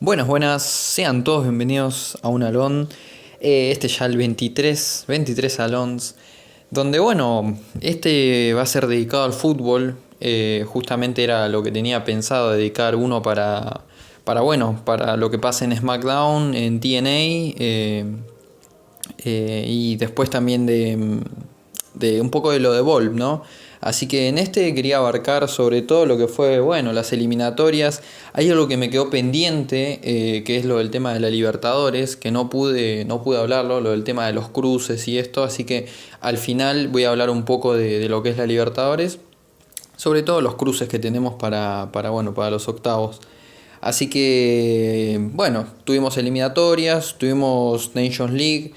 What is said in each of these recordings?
Buenas, buenas, sean todos bienvenidos a un Alon. Este ya el 23 Alons, donde bueno, este va a ser dedicado al fútbol. Justamente era lo que tenía pensado dedicar uno para lo que pasa en SmackDown, en TNA, y después también de un poco de lo de Volv, ¿no? Así que en este quería abarcar sobre todo lo que fue, bueno, las eliminatorias. Hay algo que me quedó pendiente, que es lo del tema de la Libertadores, que no pude hablarlo, lo del tema de los cruces y esto, así que al final voy a hablar un poco de lo que es la Libertadores, sobre todo los cruces que tenemos para los octavos. Así que, bueno, tuvimos eliminatorias, tuvimos Nations League.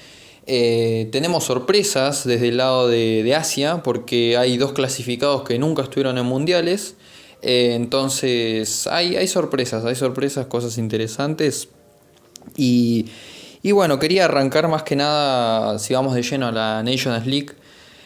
Tenemos sorpresas desde el lado de Asia, porque hay dos clasificados que nunca estuvieron en mundiales. Entonces hay sorpresas, cosas interesantes. Y, y bueno, quería arrancar más que nada, si vamos de lleno a la Nations League.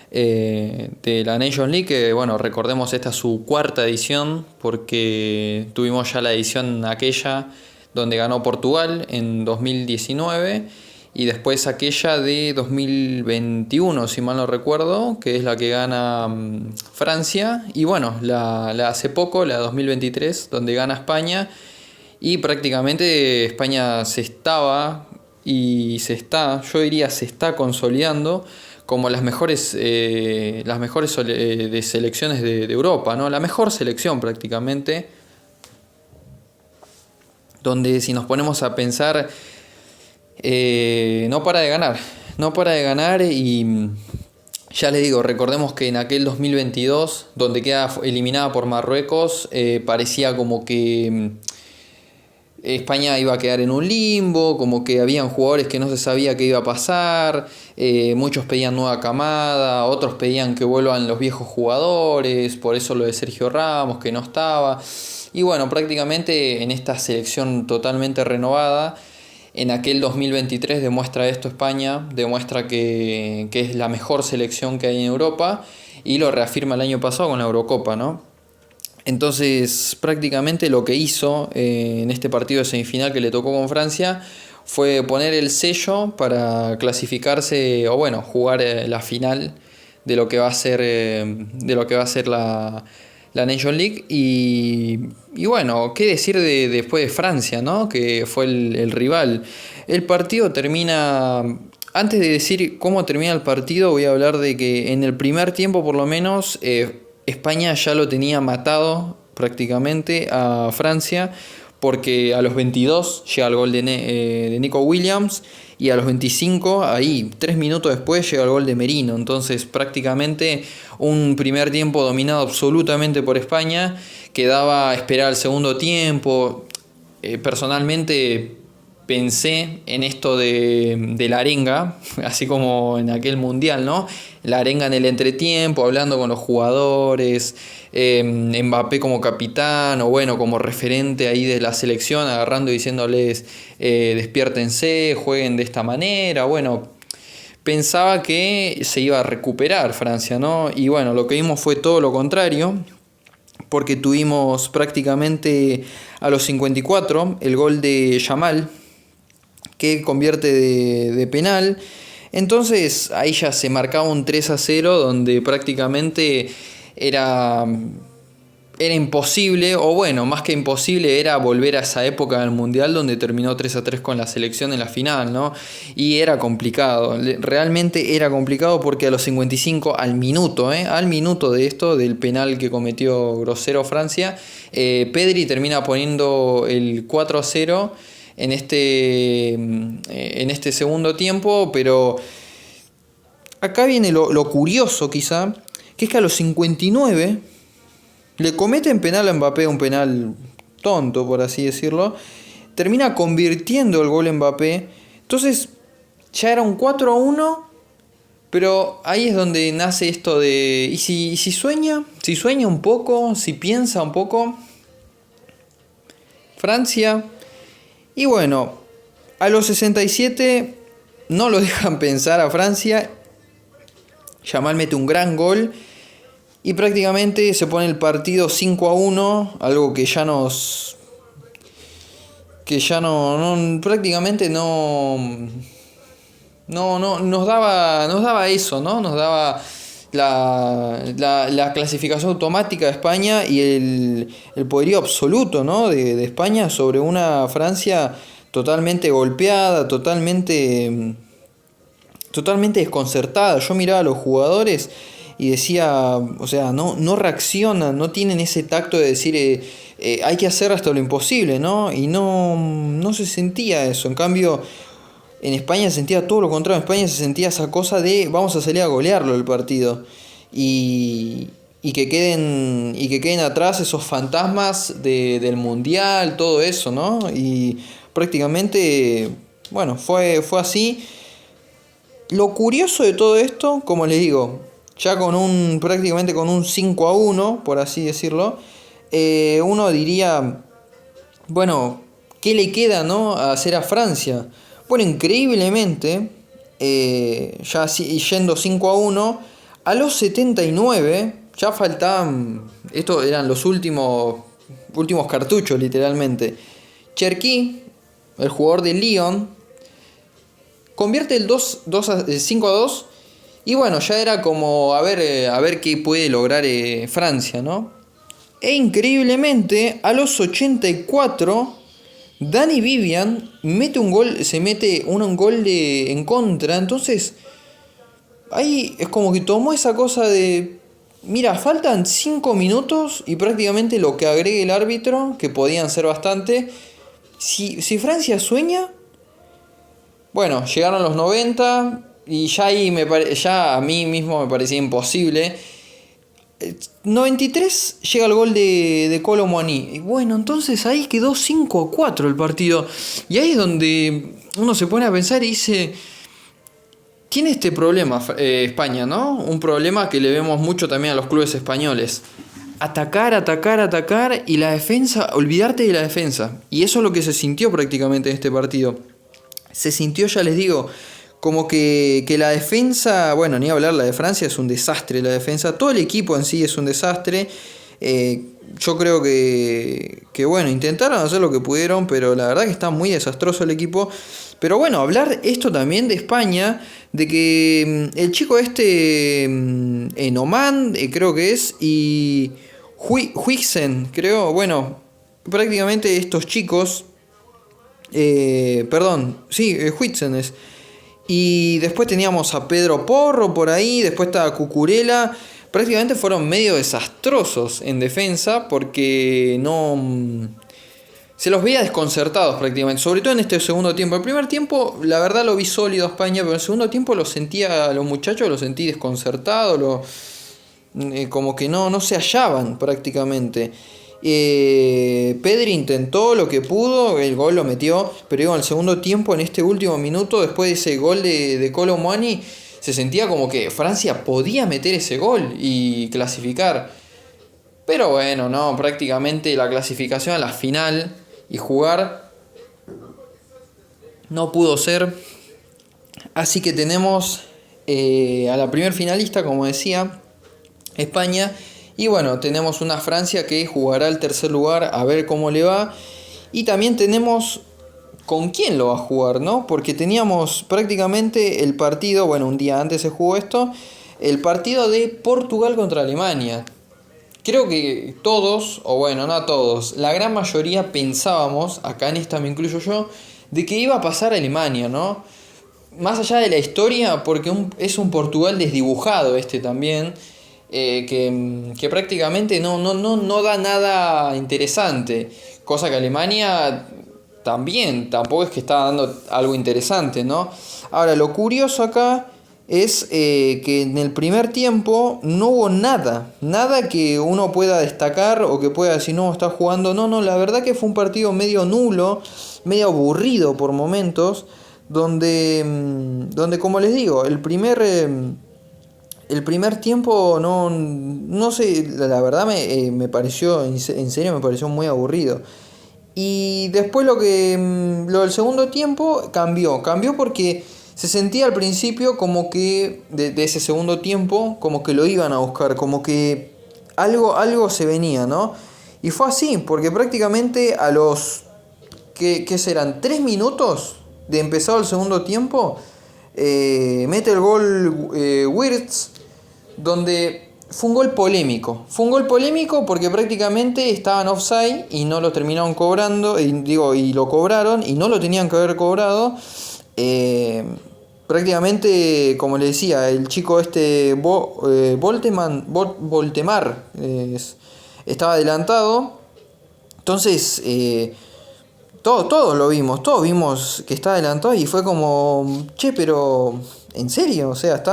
De la Nations League, que bueno, recordemos, esta es su cuarta edición, porque tuvimos ya la edición aquella donde ganó Portugal en 2019 y después aquella de 2021, si mal no recuerdo, que es la que gana Francia, y bueno, la hace poco, la 2023, donde gana España, y prácticamente España yo diría se está consolidando como las mejores de selecciones de Europa, ¿no? La mejor selección prácticamente, donde si nos ponemos a pensar, no para de ganar y ya les digo, recordemos que en aquel 2022, donde queda eliminada por Marruecos, parecía como que España iba a quedar en un limbo, como que habían jugadores que no se sabía qué iba a pasar, muchos pedían nueva camada, otros pedían que vuelvan los viejos jugadores, por eso lo de Sergio Ramos, que no estaba. Y bueno, prácticamente en esta selección totalmente renovada, en aquel 2023 demuestra esto España, demuestra que es la mejor selección que hay en Europa, y lo reafirma el año pasado con la Eurocopa, ¿no? Entonces, prácticamente lo que hizo en este partido de semifinal que le tocó con Francia fue poner el sello para clasificarse, o bueno, jugar la final de lo que va a ser, la Nation League. Y bueno, qué decir después de Francia, ¿no? Que fue el rival. El partido termina. Antes de decir cómo termina el partido, voy a hablar de que en el primer tiempo, por lo menos, España ya lo tenía matado prácticamente a Francia, porque a los 22 llega el gol de Nico Williams, y a los 25, ahí 3 minutos después, llega el gol de Merino. Entonces prácticamente un primer tiempo dominado absolutamente por España, que daba a esperar el segundo tiempo. Personalmente pensé en esto de la arenga, así como en aquel mundial, ¿no? La arenga en el entretiempo, hablando con los jugadores, Mbappé como capitán, o bueno, como referente ahí de la selección, agarrando y diciéndoles, despiértense, jueguen de esta manera. Bueno, pensaba que se iba a recuperar Francia, ¿no? Y bueno, lo que vimos fue todo lo contrario, porque tuvimos prácticamente a los 54 el gol de Yamal, que convierte de penal. Entonces ahí ya se marcaba un 3-0, donde prácticamente era imposible, o bueno, más que imposible, era volver a esa época del Mundial donde terminó 3-3 con la selección en la final, ¿no? Y era complicado, realmente era complicado, porque a los 55, al minuto de esto, del penal que cometió grosero Francia, Pedri termina poniendo el 4-0 en este segundo tiempo. Pero acá viene lo curioso quizá, que es que a los 59 le cometen penal a Mbappé, un penal tonto por así decirlo, termina convirtiendo el gol Mbappé. Entonces ya era un 4-1, pero ahí es donde nace esto de, ¿y si sueña? Si sueña un poco, si piensa un poco, Francia. Y bueno, a los 67 no lo dejan pensar a Francia. Yamal mete un gran gol y prácticamente se pone el partido 5-1, algo que que ya prácticamente no nos daba eso, ¿no? Nos daba la clasificación automática de España y el poderío absoluto, ¿no? de España sobre una Francia totalmente golpeada, totalmente desconcertada. Yo miraba a los jugadores y decía, o sea, no reaccionan, no tienen ese tacto de decir hay que hacer hasta lo imposible, ¿no? Y no se sentía eso. En cambio, en España se sentía todo lo contrario. En España se sentía esa cosa de vamos a salir a golearlo el partido. Y que queden atrás esos fantasmas del mundial, todo eso, ¿no? Y prácticamente, bueno, fue así. Lo curioso de todo esto, como les digo, ya prácticamente con un 5-1, por así decirlo, uno diría, bueno, ¿qué le queda, no, a hacer a Francia? Bueno, increíblemente, ya yendo 5-1, a los 79, ya faltaban, estos eran los últimos cartuchos literalmente, Cherki, el jugador de Lyon, convierte el 5-2 y bueno, ya era como a ver qué puede lograr Francia, ¿no? E increíblemente, a los 84, Dani Vivian se mete un gol en contra. Entonces, ahí es como que tomó esa cosa de, mira, faltan 5 minutos y prácticamente lo que agregue el árbitro, que podían ser bastante. Si Francia sueña, bueno, llegaron los 90 y ya ahí ya a mí mismo me parecía imposible. 93 llega el gol de Kolo Muani. Y bueno, entonces ahí quedó 5-4 el partido. Y ahí es donde uno se pone a pensar y dice, tiene este problema España, ¿no? Un problema que le vemos mucho también a los clubes españoles. Atacar y la defensa, olvidarte de la defensa. Y eso es lo que se sintió prácticamente en este partido. Se sintió, ya les digo, como que la defensa, bueno, ni hablar, la de Francia es un desastre, la defensa, todo el equipo en sí es un desastre. Yo creo que bueno, intentaron hacer lo que pudieron, pero la verdad que está muy desastroso el equipo. Pero bueno, hablar esto también de España, de que el chico Enoman, creo que es, y Huijsen, creo, bueno, prácticamente estos chicos, Huijsen es. Y después teníamos a Pedro Porro por ahí, después estaba Cucurella. Prácticamente fueron medio desastrosos en defensa porque se los veía desconcertados prácticamente, sobre todo en este segundo tiempo. El primer tiempo, la verdad, lo vi sólido a España, pero en el segundo tiempo los muchachos los sentí desconcertados, como que no se hallaban prácticamente. Pedri intentó lo que pudo, el gol lo metió, pero en el segundo tiempo, en este último minuto, después de ese gol de Kolo Muani, se sentía como que Francia podía meter ese gol y clasificar. Pero bueno, no, prácticamente la clasificación a la final y jugar no pudo ser. Así que tenemos a la primer finalista, como decía, España. Y bueno, tenemos una Francia que jugará el tercer lugar, a ver cómo le va. Y también tenemos con quién lo va a jugar, ¿no? Porque teníamos prácticamente el partido, bueno, un día antes se jugó esto, el partido de Portugal contra Alemania. Creo que todos, o bueno, no todos, la gran mayoría pensábamos, acá en esta me incluyo yo, de que iba a pasar a Alemania, ¿no? Más allá de la historia, porque es un Portugal desdibujado también. Que prácticamente no da nada interesante, cosa que Alemania tampoco es que está dando algo interesante, ¿no? Ahora, lo curioso acá es que en el primer tiempo no hubo nada que uno pueda destacar o que pueda decir, no, está jugando, no, la verdad que fue un partido medio nulo, medio aburrido por momentos, donde como les digo, el primer tiempo no sé, la verdad me pareció, en serio me pareció muy aburrido. Y después lo del segundo tiempo cambió porque se sentía al principio como que de ese segundo tiempo como que lo iban a buscar, como que algo se venía, ¿no? Y fue así, porque prácticamente a los ¿qué serán? 3 minutos de empezado el segundo tiempo. Mete el gol Wirtz, donde fue un gol polémico. Fue un gol polémico porque prácticamente estaban offside y no lo terminaron cobrando, y lo cobraron y no lo tenían que haber cobrado. Prácticamente, como le decía, el chico Voltemar estaba adelantado. Entonces, todos todos vimos que estaba adelantado y fue como, che, pero ¿en serio? O sea,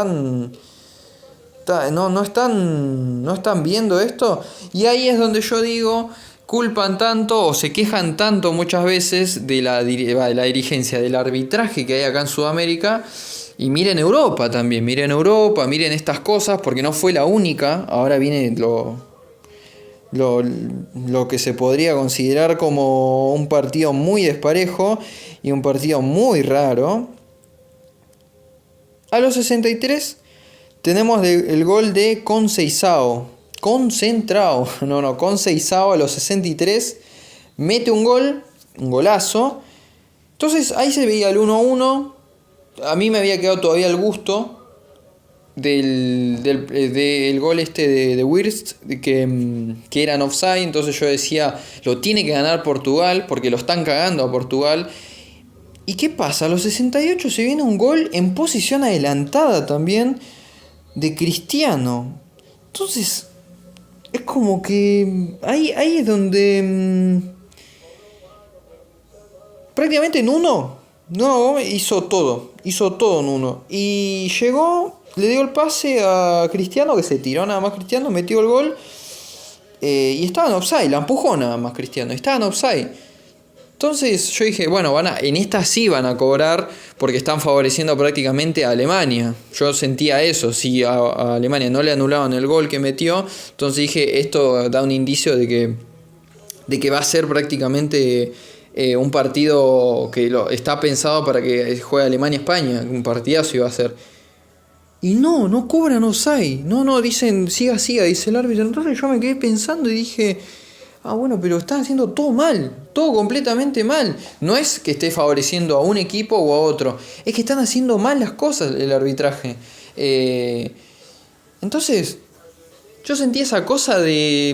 no están viendo esto. Y ahí es donde yo digo, culpan tanto o se quejan tanto muchas veces de la dirigencia, del arbitraje que hay acá en Sudamérica. Y miren Europa también, miren estas cosas, porque no fue la única. Ahora viene lo que se podría considerar como un partido muy desparejo y un partido muy raro. A los 63 tenemos el gol de Conceição. Conceição a los 63 mete un golazo. Entonces ahí se veía el 1-1. A mí me había quedado todavía el gusto del gol de Wirtz, que eran offside. Entonces yo decía, lo tiene que ganar Portugal porque lo están cagando a Portugal. ¿Y qué pasa? A los 68 se viene un gol en posición adelantada también de Cristiano. Entonces es como que ahí es donde prácticamente Nuno hizo todo en uno. Y llegó, le dio el pase a Cristiano, que se tiró nada más Cristiano, metió el gol. Y estaba en offside, la empujó nada más Cristiano, estaba en offside. Entonces yo dije, bueno, en esta sí van a cobrar porque están favoreciendo prácticamente a Alemania. Yo sentía eso, si a Alemania no le anulaban el gol que metió, entonces dije, esto da un indicio de que va a ser prácticamente un partido que está pensado para que juegue Alemania-España, un partidazo iba a ser. Y no cobran offside, no, dicen, siga, dice el árbitro. Entonces yo me quedé pensando y dije, bueno, pero están haciendo todo mal, todo completamente mal. No es que esté favoreciendo a un equipo o a otro, es que están haciendo mal las cosas el arbitraje. Entonces, yo sentí esa cosa de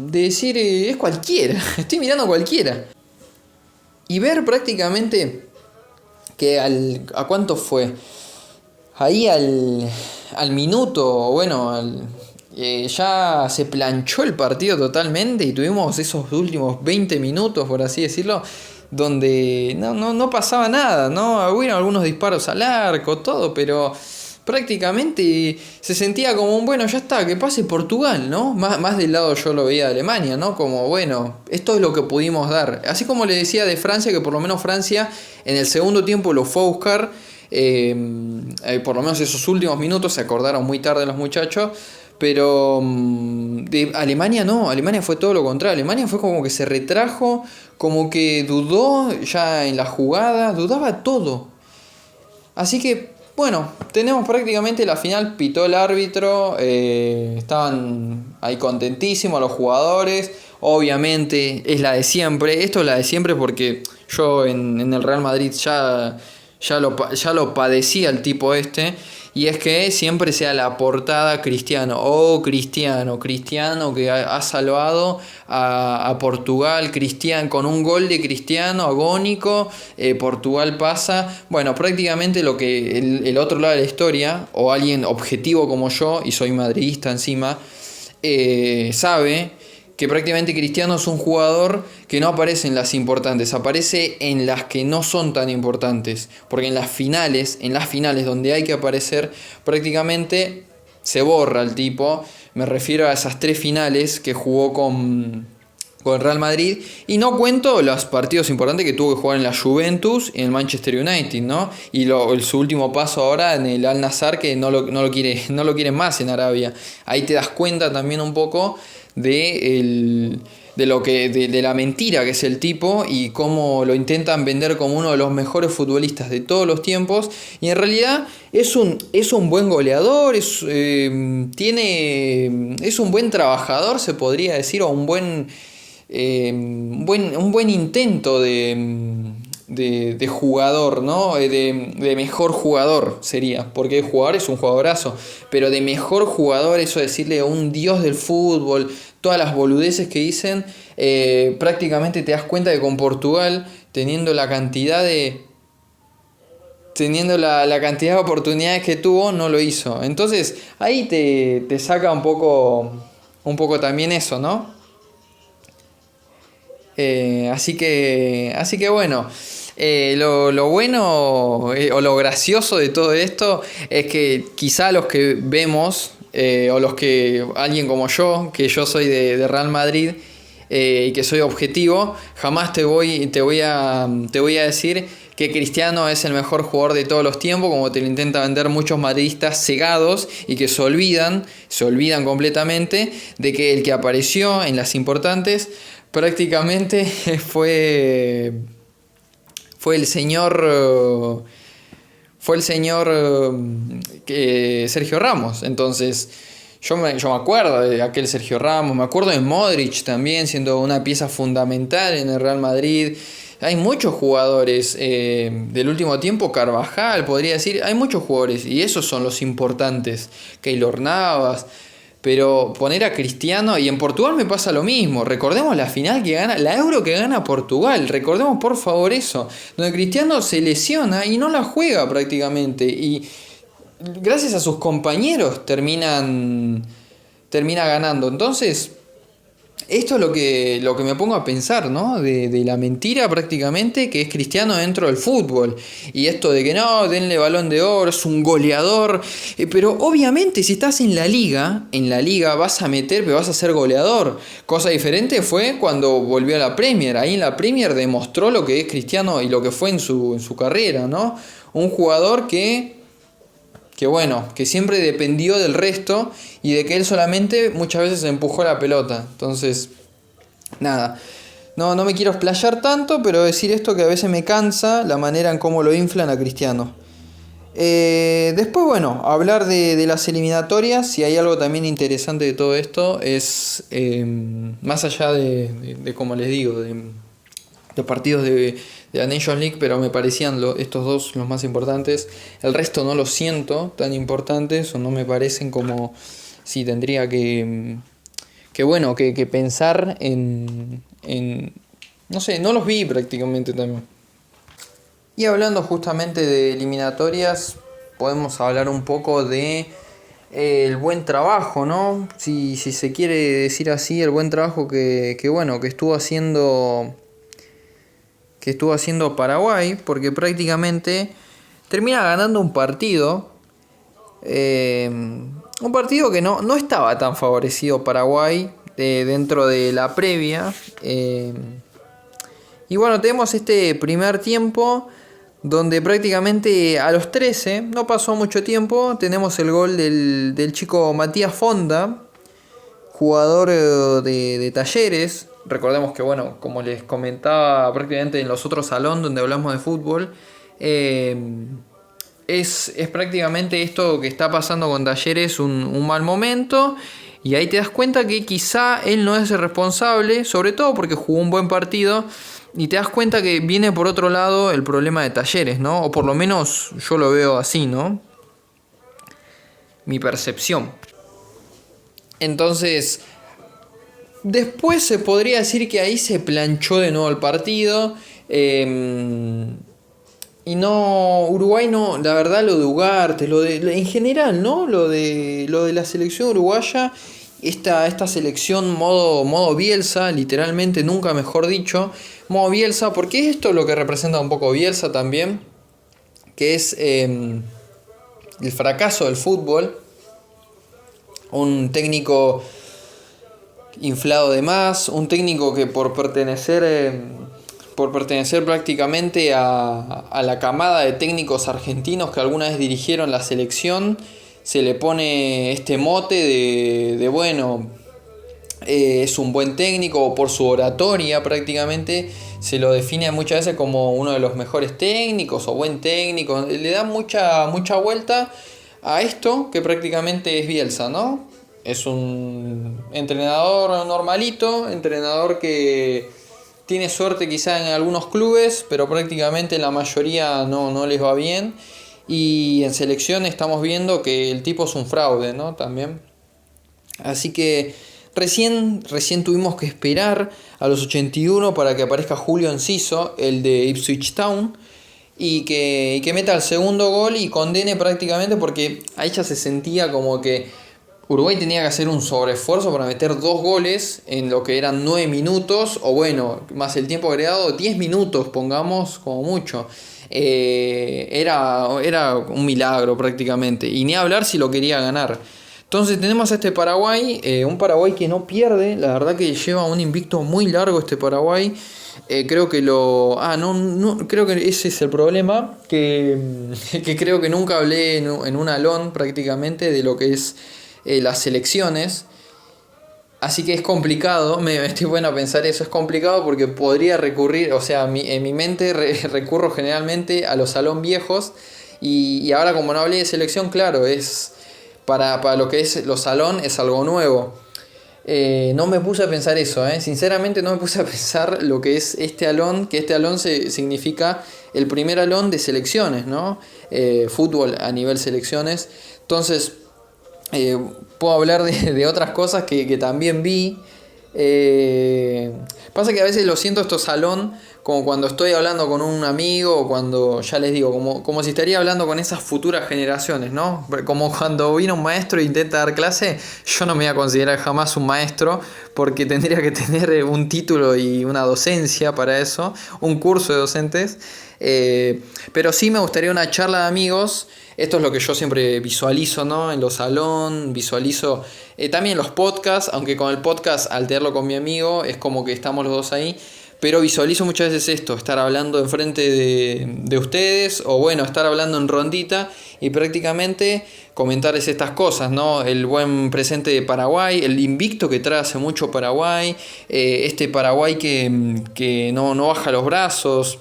decir, es cualquiera, estoy mirando a cualquiera. Y ver prácticamente que ¿a cuánto fue? Ahí al minuto, bueno, ya se planchó el partido totalmente y tuvimos esos últimos 20 minutos, por así decirlo, donde no pasaba nada, ¿no? Hubieron algunos disparos al arco, todo, pero prácticamente se sentía como bueno, ya está, que pase Portugal, ¿no? Más del lado yo lo veía de Alemania, ¿no? Como bueno, esto es lo que pudimos dar. Así como le decía de Francia, que por lo menos Francia en el segundo tiempo lo fue a buscar, por lo menos esos últimos minutos se acordaron muy tarde los muchachos. Pero de Alemania no, Alemania fue todo lo contrario. Alemania fue como que se retrajo, como que dudó ya en la jugada, dudaba todo. Así que bueno, tenemos prácticamente la final, pitó el árbitro, estaban ahí contentísimos los jugadores. Obviamente es la de siempre, esto es la de siempre porque yo en el Real Madrid ya lo padecía el tipo este. Y es que siempre sea la portada Cristiano, Cristiano que ha salvado a Portugal, Cristiano, con un gol de Cristiano agónico, Portugal pasa. Bueno, prácticamente lo que el otro lado de la historia, o alguien objetivo como yo, y soy madridista encima, sabe que prácticamente Cristiano es un jugador que no aparece en las importantes, aparece en las que no son tan importantes, porque en las finales donde hay que aparecer, prácticamente se borra el tipo. Me refiero a esas 3 finales que jugó con el Real Madrid, y no cuento los partidos importantes que tuvo que jugar en la Juventus y en el Manchester United, ¿no? Y su último paso ahora en el Al Nassr, que no lo quieren más en Arabia. Ahí te das cuenta también un poco de la mentira que es el tipo y cómo lo intentan vender como uno de los mejores futbolistas de todos los tiempos, y en realidad es un buen goleador, es un buen trabajador, se podría decir, o un buen un buen intento de jugador, ¿no? De mejor jugador sería, porque el jugador es un jugadorazo, pero de mejor jugador, eso de decirle a un dios del fútbol, todas las boludeces que dicen, prácticamente te das cuenta que con Portugal, teniendo la cantidad de oportunidades que tuvo, no lo hizo. Entonces, ahí te saca un poco también eso, ¿no? Así que bueno, lo bueno o lo gracioso de todo esto es que quizá los que vemos, o los que alguien como yo, que yo soy de Real Madrid, y que soy objetivo, jamás te voy a decir que Cristiano es el mejor jugador de todos los tiempos, como te lo intentan vender muchos madridistas cegados y que se olvidan completamente de que el que apareció en las importantes prácticamente fue el señor Sergio Ramos. Entonces yo me acuerdo de aquel Sergio Ramos, me acuerdo de Modric también siendo una pieza fundamental en el Real Madrid. Hay muchos jugadores del último tiempo, Carvajal podría decir, hay muchos jugadores y esos son los importantes, Keylor Navas. Pero poner a Cristiano, y en Portugal me pasa lo mismo. Recordemos la final que gana, la Euro que gana Portugal. Recordemos por favor eso. Donde Cristiano se lesiona y no la juega prácticamente. Y gracias a sus compañeros termina ganando. Entonces, esto es lo que me pongo a pensar, ¿no? De la mentira prácticamente que es Cristiano dentro del fútbol. Y esto de que no, denle Balón de Oro, es un goleador. Pero obviamente si estás en la liga vas a meter, pero vas a ser goleador. Cosa diferente fue cuando volvió a la Premier. Ahí en la Premier demostró lo que es Cristiano y lo que fue en su carrera, ¿no? Un jugador que siempre dependió del resto y de que él solamente muchas veces empujó la pelota. Entonces, nada, no me quiero explayar tanto, pero decir esto que a veces me cansa la manera en cómo lo inflan a Cristiano. Después, bueno, hablar de las eliminatorias, si hay algo también interesante de todo esto, es más allá de como les digo, de los partidos de la Nations League, pero me parecían estos dos los más importantes. El resto no los siento tan importantes o no me parecen como si tendría que pensar en no sé, no los vi prácticamente también. Y hablando justamente de eliminatorias, podemos hablar un poco de el buen trabajo, ¿no? Si se quiere decir así, el buen trabajo que estuvo haciendo Paraguay, porque prácticamente termina ganando un partido que no estaba tan favorecido Paraguay dentro de la previa. Y bueno, tenemos este primer tiempo donde prácticamente a los 13, no pasó mucho tiempo, tenemos el gol del chico Matías Fonda, jugador de Talleres. Recordemos que, bueno, como les comentaba prácticamente en los otros salón donde hablamos de fútbol, es prácticamente esto que está pasando con Talleres un mal momento. Y ahí te das cuenta que quizá él no es el responsable, sobre todo porque jugó un buen partido. Y te das cuenta que viene por otro lado el problema de Talleres, ¿no? O por lo menos yo lo veo así, ¿no? Mi percepción. Entonces, después se podría decir que ahí se planchó de nuevo el partido. Y no, Uruguay no, la verdad lo de Ugarte, en general, ¿no? Lo de la selección uruguaya, esta selección modo Bielsa, literalmente, nunca mejor dicho, modo Bielsa, porque esto es lo que representa un poco Bielsa también, que es el fracaso del fútbol, un técnico inflado de más, un técnico que por pertenecer prácticamente a la camada de técnicos argentinos que alguna vez dirigieron la selección, se le pone este mote de bueno, es un buen técnico, o por su oratoria prácticamente se lo define muchas veces como uno de los mejores técnicos o buen técnico. Le da mucha vuelta a esto que prácticamente es Bielsa, ¿no? es un entrenador normalito, entrenador que tiene suerte quizá en algunos clubes, pero prácticamente la mayoría no les va bien. Y en selección estamos viendo que el tipo es un fraude, ¿no? También. Así que recién tuvimos que esperar a los 81 para que aparezca Julio Enciso, el de Ipswich Town, y que meta el segundo gol y condene prácticamente, porque ahí ya se sentía como que Uruguay tenía que hacer un sobreesfuerzo para meter 2 goles en lo que eran 9 minutos, o bueno, más el tiempo agregado, 10 minutos, pongamos como mucho. Era un milagro prácticamente, y ni hablar si lo quería ganar. Entonces tenemos a este Paraguay, un Paraguay que no pierde, la verdad que lleva un invicto muy largo este Paraguay. Creo que creo que ese es el problema, que creo que nunca hablé en un alón prácticamente de lo que es las selecciones. Así que es complicado, me estoy bueno a pensar eso, es complicado porque podría recurrir, o sea, en mi mente recurro generalmente a los salón viejos, y ahora como no hablé de selección, claro, es para lo que es los salón es algo nuevo. No me puse a pensar eso, sinceramente no me puse a pensar lo que es este alón, que este alón significa el primer alón de selecciones, ¿no? Fútbol a nivel selecciones. Entonces, puedo hablar de otras cosas que también vi. Pasa que a veces lo siento esto salón como cuando estoy hablando con un amigo, o cuando, ya les digo, como si estaría hablando con esas futuras generaciones, ¿no? Como cuando viene un maestro e intenta dar clase, yo no me voy a considerar jamás un maestro, porque tendría que tener un título y una docencia para eso, un curso de docentes. Pero sí me gustaría una charla de amigos. Esto es lo que yo siempre visualizo, ¿no? En los salón, visualizo también los podcasts, aunque con el podcast, al tenerlo con mi amigo, es como que estamos los dos ahí. Pero visualizo muchas veces esto, estar hablando enfrente de ustedes, o bueno, estar hablando en rondita y prácticamente comentarles estas cosas, ¿no? El buen presente de Paraguay, el invicto que trae hace mucho Paraguay, este Paraguay que no baja los brazos.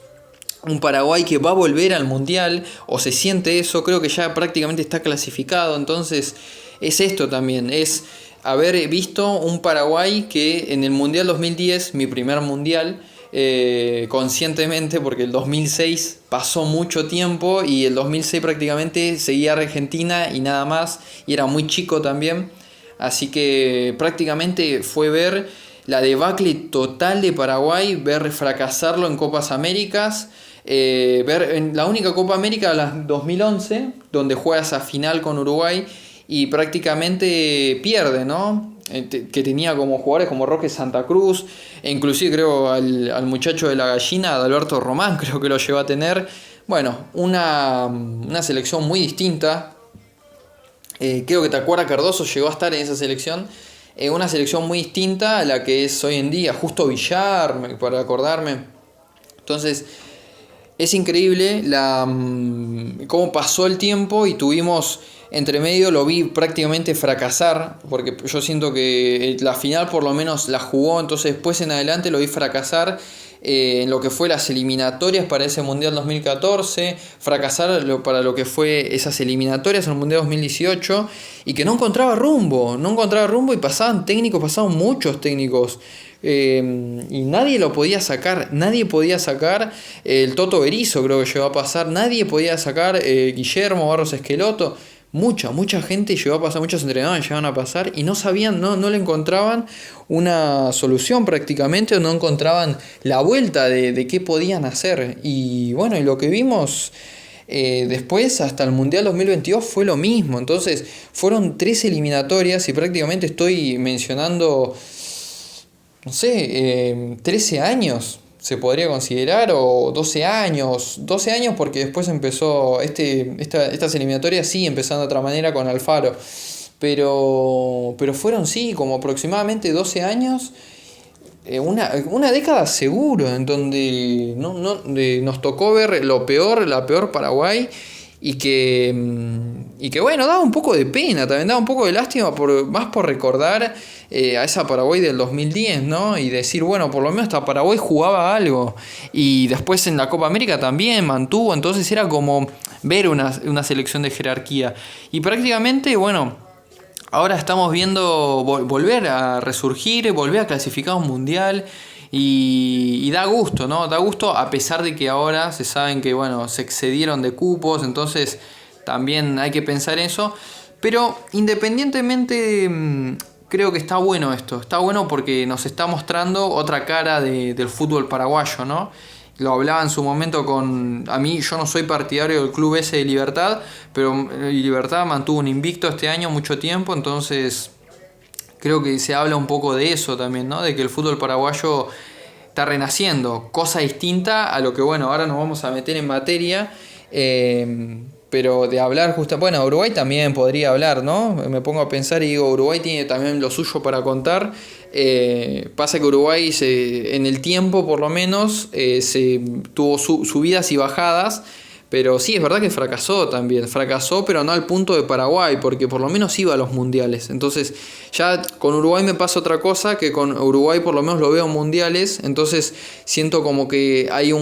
Un Paraguay que va a volver al Mundial, o se siente eso, creo que ya prácticamente está clasificado. Entonces es esto también, es haber visto un Paraguay que en el Mundial 2010, mi primer Mundial, conscientemente, porque el 2006 pasó mucho tiempo y el 2006 prácticamente seguía Argentina y nada más, y era muy chico también. Así que prácticamente fue ver la debacle total de Paraguay, ver fracasarlo en Copas Américas. Ver en la única Copa América, la 2011, donde juega esa final con Uruguay y prácticamente pierde, ¿no? Que tenía como jugadores como Roque Santa Cruz, e inclusive creo al muchacho de la gallina, Adalberto Román, creo que lo llevó a tener. Bueno, una selección muy distinta. Creo que Tacuara Cardoso llegó a estar en esa selección. Una selección muy distinta a la que es hoy en día, Justo Villar, para acordarme. Entonces, es increíble cómo pasó el tiempo y tuvimos entre medio, lo vi prácticamente fracasar, porque yo siento que la final por lo menos la jugó, entonces después en adelante lo vi fracasar en lo que fue las eliminatorias para ese Mundial 2014, fracasar para lo que fue esas eliminatorias en el Mundial 2018, y que no encontraba rumbo y pasaban muchos técnicos. Y nadie lo podía sacar, el Toto Berizzo creo que llegó a pasar, nadie podía sacar, Guillermo Barros Esqueloto, mucha gente llegó a pasar, muchos entrenadores llegaron a pasar y no sabían, no le encontraban una solución prácticamente, o no encontraban la vuelta de qué podían hacer. Y bueno, y lo que vimos después hasta el Mundial 2022 fue lo mismo. Entonces fueron 3 eliminatorias y prácticamente estoy mencionando, no sé, 13 años se podría considerar, o 12 años porque después empezó estas eliminatorias, sí, empezando de otra manera con Alfaro, pero fueron sí, como aproximadamente 12 años, una década seguro, en donde nos tocó ver la peor Paraguay, y que bueno, daba un poco de pena, también daba un poco de lástima, más por recordar a esa Paraguay del 2010, ¿no? Y decir, bueno, por lo menos hasta Paraguay jugaba algo, y después en la Copa América también mantuvo, entonces era como ver una selección de jerarquía. Y prácticamente, bueno, ahora estamos viendo volver a resurgir, volver a clasificar a un mundial. Y da gusto, ¿no? Da gusto a pesar de que ahora se saben que, bueno, se excedieron de cupos, entonces también hay que pensar eso. Pero independientemente, creo que está bueno esto. Está bueno porque nos está mostrando otra cara del fútbol paraguayo, ¿no? Lo hablaba en su momento con... A mí, yo no soy partidario del club ese de Libertad, pero Libertad mantuvo un invicto este año mucho tiempo, entonces creo que se habla un poco de eso también, ¿no? De que el fútbol paraguayo está renaciendo, cosa distinta a lo que, bueno, ahora nos vamos a meter en materia, pero de hablar justo, bueno, Uruguay también podría hablar, ¿no? Me pongo a pensar y digo, Uruguay tiene también lo suyo para contar. Pasa que Uruguay en el tiempo por lo menos se tuvo subidas y bajadas. Pero sí, es verdad que fracasó también. Fracasó, pero no al punto de Paraguay, porque por lo menos iba a los mundiales. Entonces, ya con Uruguay me pasa otra cosa, que con Uruguay por lo menos lo veo en mundiales. Entonces, siento como que hay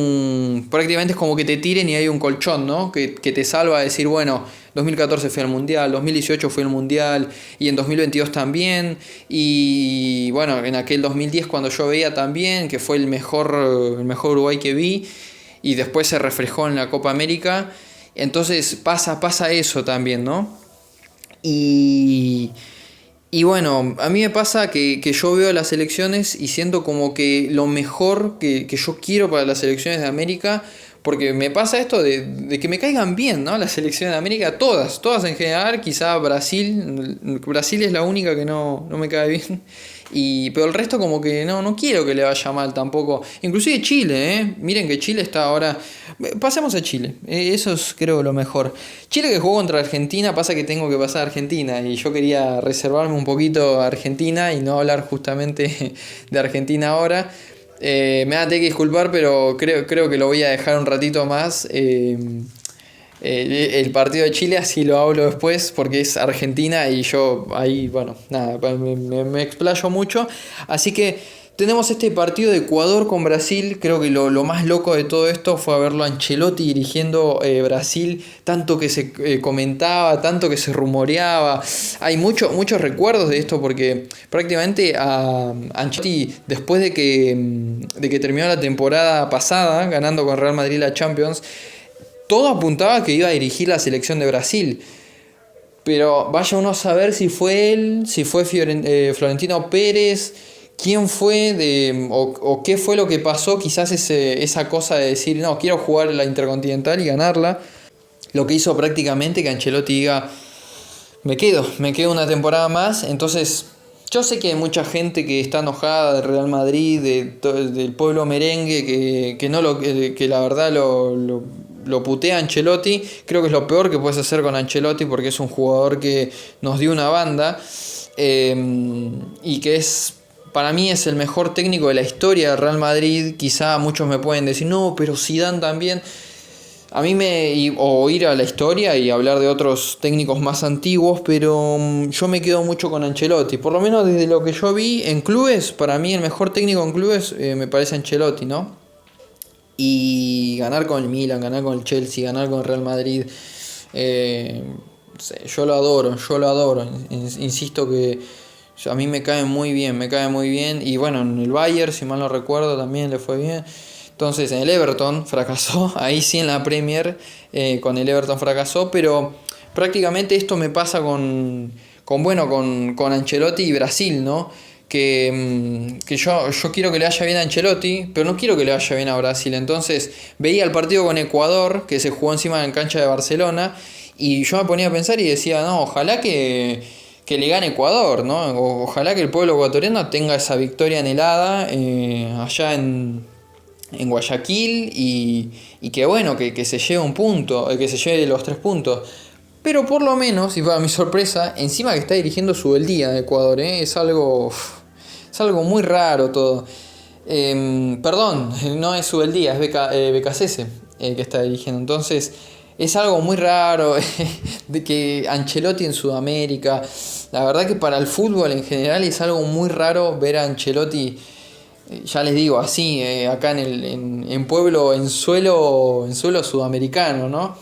prácticamente es como que te tiren y hay un colchón, ¿no? Que te salva a decir, bueno, 2014 fue al mundial, 2018 fue al mundial, y en 2022 también. Y bueno, en aquel 2010 cuando yo veía también, que fue el mejor Uruguay que vi. Y después se reflejó en la Copa América. Entonces pasa eso también, ¿no? Y bueno, a mí me pasa que yo veo las selecciones y siento como que lo mejor que yo quiero para las selecciones de América, porque me pasa esto de que me caigan bien, ¿no? Las selecciones de América, todas en general, quizá Brasil es la única que no me cae bien. Pero el resto como que no quiero que le vaya mal tampoco. Inclusive Chile, ¿eh? Miren que Chile está ahora... Pasemos a Chile, eso es creo lo mejor. Chile que jugó contra Argentina, pasa que tengo que pasar a Argentina y yo quería reservarme un poquito a Argentina y no hablar justamente de Argentina ahora. Me van a tener que disculpar, pero creo que lo voy a dejar un ratito más. El partido de Chile, así lo hablo después, porque es Argentina y yo ahí, bueno, nada, me explayo mucho. Así que tenemos este partido de Ecuador con Brasil. Creo que lo más loco de todo esto fue verlo a Ancelotti dirigiendo Brasil, tanto que se comentaba, tanto que se rumoreaba. Hay muchos recuerdos de esto porque prácticamente a Ancelotti, después de que terminó la temporada pasada, ganando con Real Madrid la Champions, todo apuntaba a que iba a dirigir la selección de Brasil. Pero vaya uno a saber si fue él, si fue Florentino Pérez, quién fue o qué fue lo que pasó. Quizás esa cosa de decir, no, quiero jugar la Intercontinental y ganarla. Lo que hizo prácticamente que Ancelotti diga, me quedo una temporada más. Entonces, yo sé que hay mucha gente que está enojada del Real Madrid, del pueblo merengue, que la verdad lo putea Ancelotti. Creo que es lo peor que puedes hacer con Ancelotti porque es un jugador que nos dio una banda y que para mí es el mejor técnico de la historia del Real Madrid. Quizá muchos me pueden decir, no, pero Zidane también. A mí o ir a la historia y hablar de otros técnicos más antiguos, pero yo me quedo mucho con Ancelotti. Por lo menos desde lo que yo vi en clubes, para mí el mejor técnico en clubes me parece Ancelotti, ¿no? Y ganar con el Milan, ganar con el Chelsea, ganar con el Real Madrid, yo lo adoro. Insisto que a mí me cae muy bien. Y bueno, en el Bayern, si mal no recuerdo, también le fue bien. Entonces en el Everton fracasó, ahí sí en la Premier, con el Everton fracasó, pero prácticamente esto me pasa con Ancelotti y Brasil, ¿no? Que yo quiero que le vaya bien a Ancelotti, pero no quiero que le vaya bien a Brasil. Entonces veía el partido con Ecuador, que se jugó encima de la cancha de Barcelona, y yo me ponía a pensar y decía, no, ojalá que le gane Ecuador, ¿no? Ojalá que el pueblo ecuatoriano tenga esa victoria anhelada allá en Guayaquil y que bueno, que se lleve un punto, que se lleve los 3 puntos. Pero por lo menos, y para mi sorpresa, encima que está dirigiendo Subeldía de Ecuador, es algo muy raro todo. Perdón, no es Subeldía, es Becasese que está dirigiendo. Entonces, es algo muy raro de que Ancelotti en Sudamérica. La verdad que para el fútbol en general es algo muy raro ver a Ancelotti. Ya les digo, así, acá en pueblo, en suelo sudamericano, ¿no?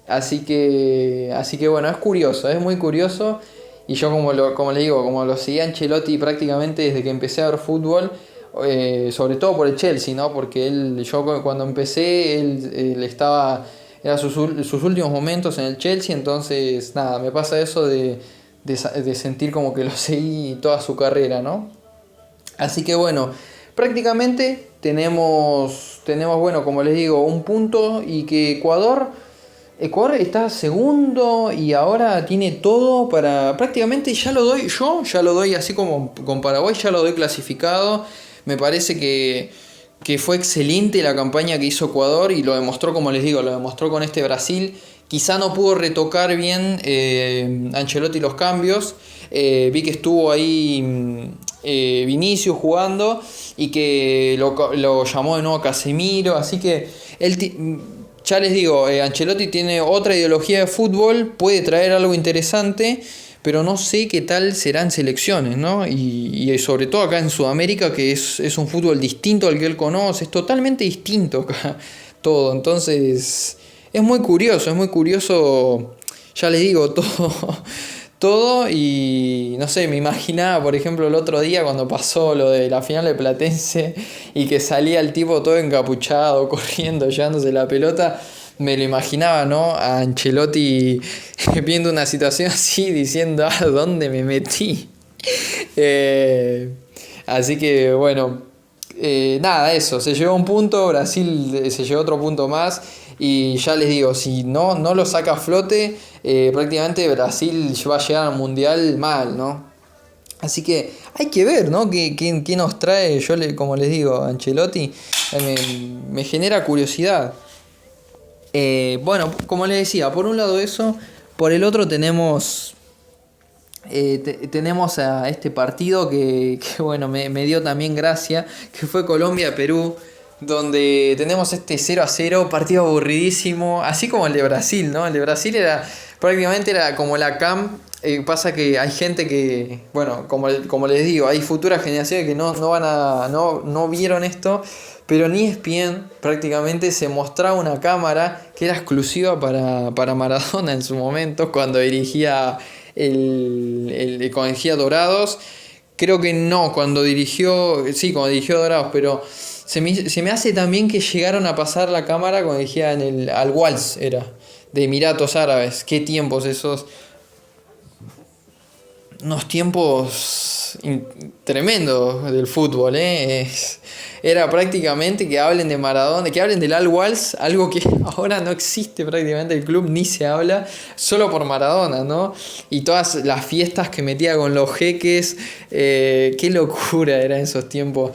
Así que bueno, es curioso, es muy curioso. Y yo como le digo, como lo seguía Ancelotti prácticamente desde que empecé a ver fútbol, sobre todo por el Chelsea, ¿no? Porque yo cuando empecé, él estaba, era sus últimos momentos en el Chelsea, entonces nada, me pasa eso de sentir como que lo seguí toda su carrera, ¿no? Así que bueno, prácticamente tenemos bueno, como les digo, un punto y que Ecuador está segundo y ahora tiene todo para prácticamente ya lo doy así como con Paraguay, ya lo doy clasificado. Me parece que fue excelente la campaña que hizo Ecuador y lo demostró, como les digo, lo demostró con este Brasil. Quizá no pudo retocar bien Ancelotti los cambios. Vi que estuvo ahí Vinicius jugando y que lo llamó de nuevo Casemiro. Así que ya les digo, Ancelotti tiene otra ideología de fútbol, puede traer algo interesante, pero no sé qué tal serán selecciones, ¿no? Y sobre todo acá en Sudamérica, que es un fútbol distinto al que él conoce, es totalmente distinto acá todo. Entonces, es muy curioso, ya les digo, todo y no sé, me imaginaba, por ejemplo, el otro día cuando pasó lo de la final de Platense y que salía el tipo todo encapuchado, corriendo, llevándose la pelota, me lo imaginaba, ¿no? A Ancelotti viendo una situación así, diciendo, ¿dónde me metí? Así que bueno, nada, eso, se llevó un punto, Brasil se llevó otro punto más y ya les digo, si no lo saca a flote, prácticamente Brasil va a llegar al Mundial mal, ¿no? Así que hay que ver, ¿no? ¿Quién nos trae? Como les digo, Ancelotti me genera curiosidad. Bueno, como les decía, por un lado eso, por el otro tenemos a este partido que bueno, me dio también gracia, que fue Colombia-Perú, donde tenemos este 0-0, partido aburridísimo, así como el de Brasil, ¿no? El de Brasil prácticamente era como la CAM. Pasa que hay gente que, bueno, como les digo, hay futuras generaciones que no vieron esto, pero ni ESPN prácticamente se mostraba una cámara que era exclusiva para Maradona en su momento, cuando dirigía cuando dirigía Dorados. Creo que no, cuando dirigió Dorados, pero se me hace también que llegaron a pasar la cámara cuando dirigía al Wals, era, de Emiratos Árabes. Qué tiempos esos. Unos tiempos tremendos del fútbol, ¿eh? Era prácticamente que hablen de Maradona, que hablen del Al-Wals, algo que ahora no existe prácticamente, el club ni se habla, solo por Maradona, ¿no? Y todas las fiestas que metía con los jeques, qué locura era en esos tiempos.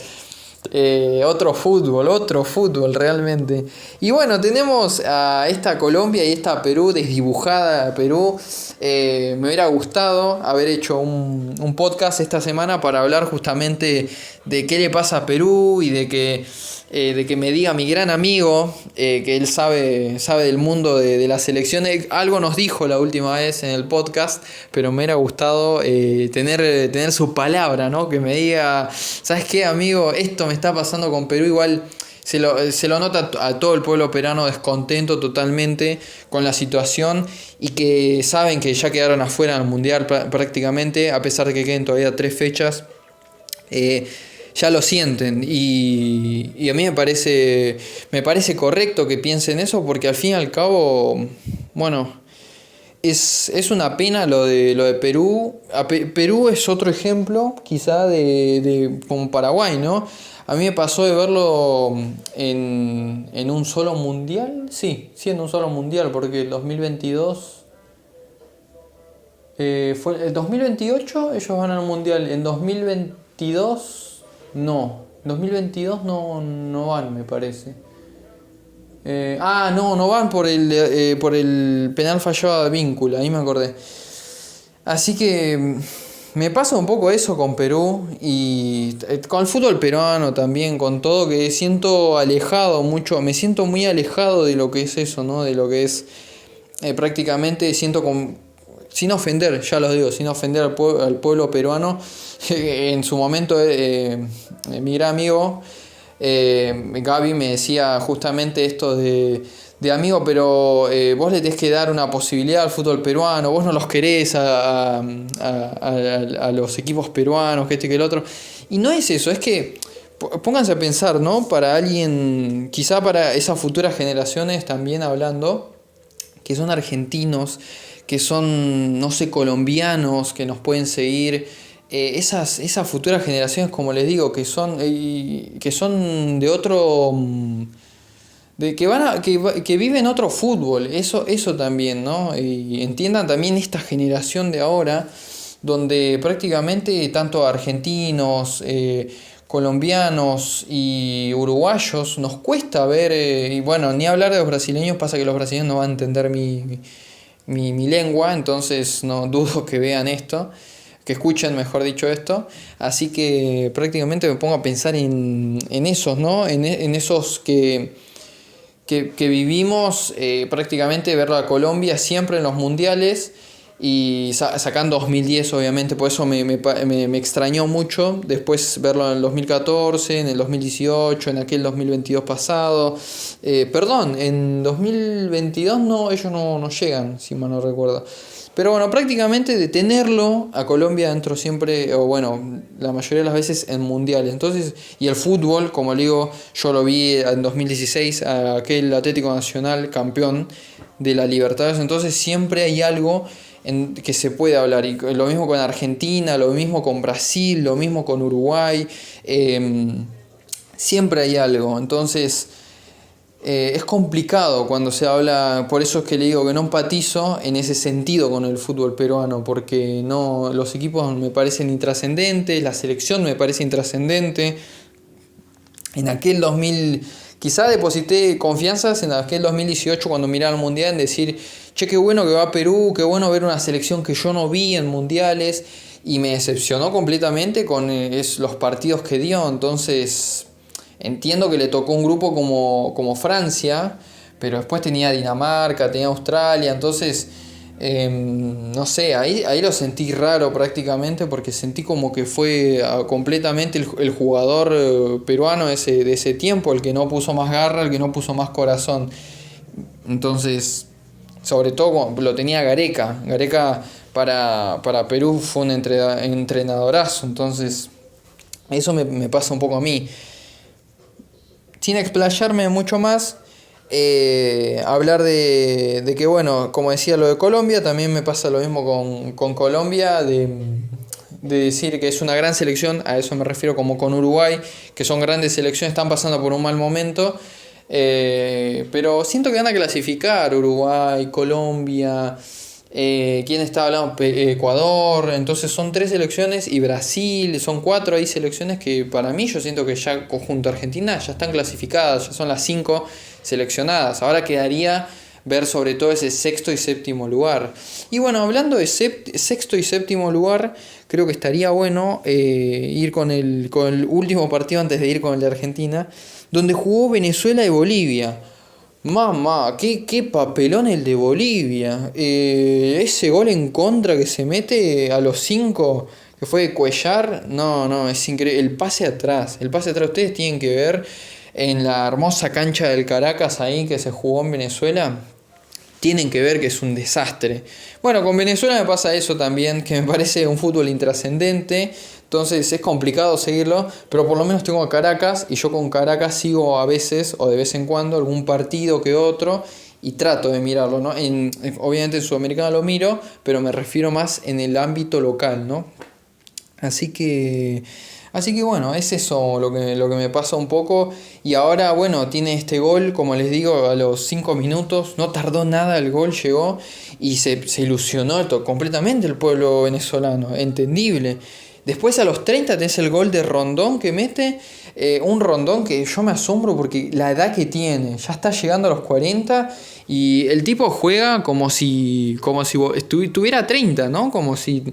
Otro fútbol realmente. Y bueno, tenemos a esta Colombia y esta Perú desdibujada. Perú, me hubiera gustado haber hecho un podcast esta semana para hablar justamente de qué le pasa a Perú y de que me diga mi gran amigo, que él sabe del mundo de las selecciones. Algo nos dijo la última vez en el podcast, pero me hubiera gustado tener su palabra, ¿no? Que me diga, ¿sabes qué, amigo? Esto me está pasando con Perú. Igual se lo nota a todo el pueblo peruano descontento totalmente con la situación y que saben que ya quedaron afuera del Mundial prácticamente, a pesar de que queden todavía 3 fechas. Ya lo sienten y a mí me parece correcto que piensen eso, porque al fin y al cabo, bueno, es una pena lo de Perú. Perú es otro ejemplo quizá de como Paraguay, ¿no? A mí me pasó de verlo en un solo mundial, sí, en un solo mundial, porque el 2022 fue el 2028 ellos van al mundial, en 2022 no, 2022 no van, me parece. No van por el penal fallado de Víncula, ahí me acordé. Así que me pasa un poco eso con Perú y con el fútbol peruano también, con todo, que me siento muy alejado de lo que es eso, ¿no? De lo que es prácticamente sin ofender, ya lo digo, sin ofender al pueblo peruano. En su momento, mi gran amigo Gaby me decía justamente esto de amigo, pero vos le tenés que dar una posibilidad al fútbol peruano, vos no los querés a los equipos peruanos, que este que el otro. Y no es eso, es que pónganse a pensar, ¿no? Para alguien, quizá para esas futuras generaciones también hablando, que son argentinos, que son, no sé, colombianos, que nos pueden seguir. Esas futuras generaciones, como les digo, que son de otro, de que que viven otro fútbol, eso también, ¿no? Y entiendan también esta generación de ahora, donde prácticamente tanto argentinos, colombianos y uruguayos nos cuesta ver, y bueno, ni hablar de los brasileños, pasa que los brasileños no van a entender mi lengua, entonces no dudo que vean esto, que escuchen, mejor dicho, esto. Así que prácticamente me pongo a pensar en esos, ¿no? En esos que vivimos prácticamente verlo a Colombia siempre en los mundiales y sacando 2010 obviamente, por eso me extrañó mucho después verlo en el 2014, en el 2018, en aquel 2022 pasado. Perdón, en 2022 no, ellos no llegan, si mal no recuerdo. Pero bueno, prácticamente de tenerlo a Colombia dentro siempre, o bueno, la mayoría de las veces en mundiales. Entonces, y el fútbol, como le digo, yo lo vi en 2016, a aquel Atlético Nacional campeón de la Libertadores. Entonces siempre hay algo que se puede hablar. Y lo mismo con Argentina, lo mismo con Brasil, lo mismo con Uruguay. Siempre hay algo. Entonces es complicado cuando se habla, por eso es que le digo que no empatizo en ese sentido con el fútbol peruano, porque no, los equipos me parecen intrascendentes, la selección me parece intrascendente. En aquel 2000, quizá deposité confianzas en aquel 2018 cuando miraba el mundial en decir, che, qué bueno que va Perú, qué bueno ver una selección que yo no vi en mundiales, y me decepcionó completamente con los partidos que dio. Entonces entiendo que le tocó un grupo como Francia, pero después tenía Dinamarca, tenía Australia, entonces no sé, ahí lo sentí raro prácticamente, porque sentí como que fue completamente el jugador peruano de ese tiempo, el que no puso más garra, el que no puso más corazón. Entonces, sobre todo lo tenía Gareca. Gareca para Perú fue un entrenadorazo, entonces eso me pasa un poco a mí. Sin explayarme mucho más, hablar de que, bueno, como decía lo de Colombia, también me pasa lo mismo con Colombia, de decir que es una gran selección, a eso me refiero, como con Uruguay, que son grandes selecciones, están pasando por un mal momento, pero siento que van a clasificar Uruguay, Colombia. ¿Quién está hablando? Ecuador. Entonces son 3 selecciones, y Brasil, son 4 ahí selecciones que para mí yo siento que ya conjunto Argentina ya están clasificadas, ya son las 5 seleccionadas. Ahora quedaría ver sobre todo ese sexto y séptimo lugar. Y bueno, hablando de sexto y séptimo lugar, creo que estaría bueno ir con el último partido antes de ir con el de Argentina, donde jugó Venezuela y Bolivia. Mamá, qué papelón el de Bolivia. Ese gol en contra que se mete a los 5, que fue de Cuellar, no, es increíble. El pase atrás, ustedes tienen que ver en la hermosa cancha del Caracas ahí que se jugó en Venezuela. Tienen que ver que es un desastre. Bueno, con Venezuela me pasa eso también, que me parece un fútbol intrascendente. Entonces es complicado seguirlo, pero por lo menos tengo a Caracas, y yo con Caracas sigo a veces o de vez en cuando algún partido que otro, y trato de mirarlo, ¿no? Obviamente en Sudamericana lo miro, pero me refiero más en el ámbito local, ¿no? Así que bueno, es eso lo que me pasa un poco. Y ahora, bueno, tiene este gol, como les digo, a los 5 minutos. No tardó nada, el gol llegó y se ilusionó completamente el pueblo venezolano. Entendible. Después a los 30 tenés el gol de Rondón que mete. Un Rondón que yo me asombro porque la edad que tiene. Ya está llegando a los 40. Y el tipo juega como si tuviera 30, ¿no? Como si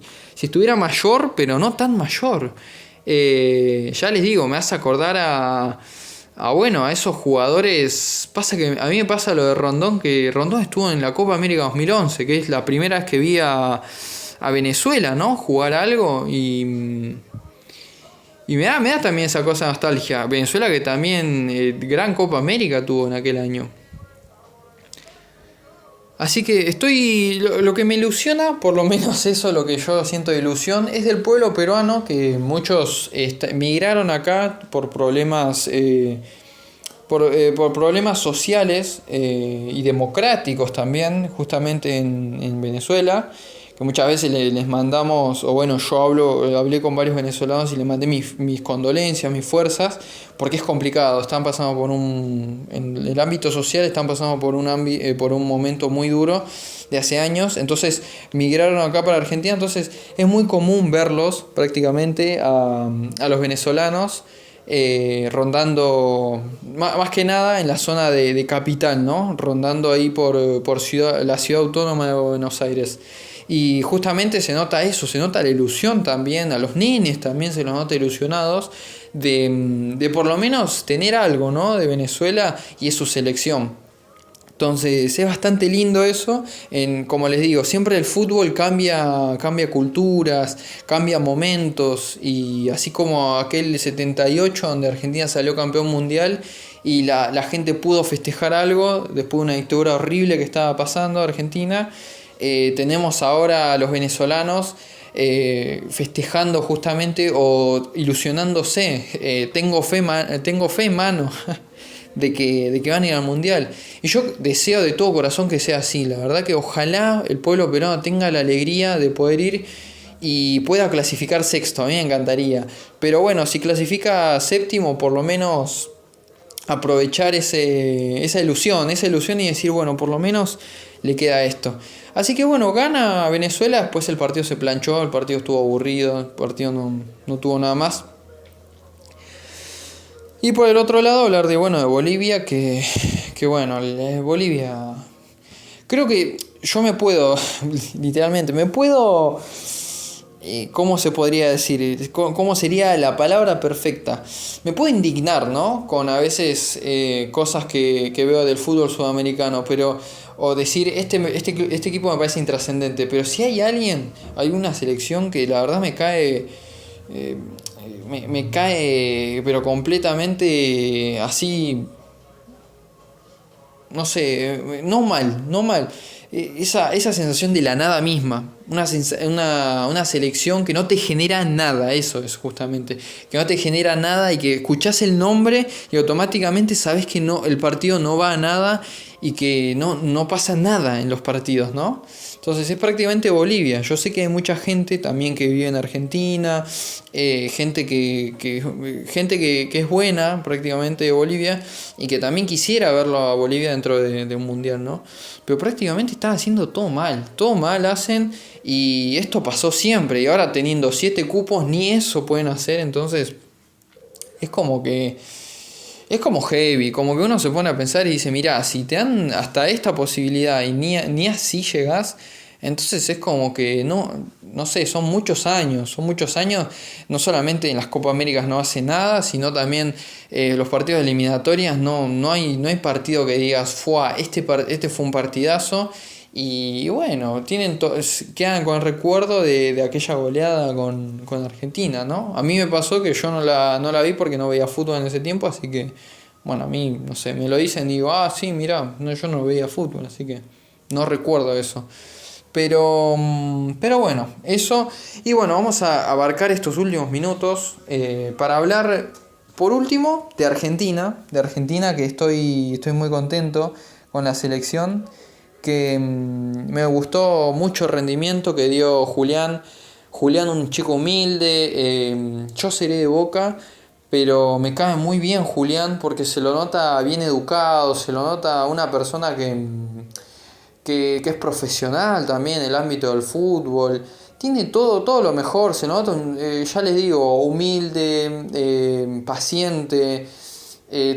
estuviera mayor, pero no tan mayor. Ya les digo, me hace acordar a esos jugadores. Pasa que a mí me pasa lo de Rondón, que Rondón estuvo en la Copa América 2011, que es la primera vez que vi a Venezuela, ¿no? Jugar algo, y Y me da también esa cosa de nostalgia. Venezuela que también gran Copa América tuvo en aquel año. Así que lo que me ilusiona, por lo menos eso, lo que yo siento de ilusión, es del pueblo peruano, que muchos migraron acá por problemas, por problemas sociales y democráticos también, justamente en Venezuela, que muchas veces les mandamos, o bueno, hablé con varios venezolanos y les mandé mis condolencias, mis fuerzas, porque es complicado, están pasando en el ámbito social están pasando por un momento muy duro de hace años, entonces migraron acá para Argentina, entonces es muy común verlos prácticamente a los venezolanos rondando, más que nada en la zona de capital, ¿no? Rondando ahí por la ciudad autónoma de Buenos Aires. Y justamente se nota eso, se nota la ilusión también, a los nenes también se los nota ilusionados de por lo menos tener algo, ¿no? De Venezuela y es su selección. Entonces es bastante lindo eso, como les digo, siempre el fútbol cambia culturas, cambia momentos, y así como aquel 78 donde Argentina salió campeón mundial y la gente pudo festejar algo después de una dictadura horrible que estaba pasando Argentina, tenemos ahora a los venezolanos festejando justamente o ilusionándose, tengo fe en mano de que van a ir al mundial. Y yo deseo de todo corazón que sea así. La verdad que ojalá el pueblo peruano tenga la alegría de poder ir y pueda clasificar sexto. A mí me encantaría. Pero bueno, si clasifica séptimo, por lo menos aprovechar esa ilusión y decir, bueno, por lo menos le queda esto. Así que bueno, gana Venezuela, después el partido se planchó, el partido estuvo aburrido, el partido no tuvo nada más. Y por el otro lado hablar de Bolivia, que bueno, Bolivia, creo que yo literalmente, ¿cómo se podría decir? ¿Cómo sería la palabra perfecta? Me puedo indignar, ¿no? Con a veces cosas que veo del fútbol sudamericano, o decir, este equipo me parece intrascendente, pero si hay una selección que la verdad me cae... me cae pero completamente así, no sé, no mal. Esa sensación de la nada misma, una selección que no te genera nada, eso es justamente, que no te genera nada y que escuchás el nombre y automáticamente sabes que el partido no va a nada y que no pasa nada en los partidos, ¿no? Entonces es prácticamente Bolivia. Yo sé que hay mucha gente también que vive en Argentina, gente que es buena prácticamente de Bolivia y que también quisiera verlo a Bolivia dentro de un mundial, ¿no? Pero prácticamente están haciendo todo mal hacen, y esto pasó siempre, y ahora teniendo 7 cupos ni eso pueden hacer, entonces es como heavy, como que uno se pone a pensar y dice, mirá, si te dan hasta esta posibilidad y ni así llegás, entonces es como que no sé, son muchos años, no solamente en las Copa Américas no hace nada, sino también los partidos de eliminatorias, no hay partido que digas, este fue un partidazo. Y bueno, quedan con el recuerdo de aquella goleada con Argentina, ¿no? A mí me pasó que yo no la vi porque no veía fútbol en ese tiempo, así que, bueno, a mí, no sé, me lo dicen y digo, sí, mirá, yo no veía fútbol, así que no recuerdo eso. Pero bueno, eso. Y bueno, vamos a abarcar estos últimos minutos para hablar, por último, de Argentina, que estoy muy contento con la selección, que me gustó mucho el rendimiento que dio Julián, un chico humilde, yo seré de Boca, pero me cae muy bien Julián porque se lo nota bien educado, se lo nota una persona que es profesional también en el ámbito del fútbol, tiene todo lo mejor, se nota, ya les digo, humilde, paciente,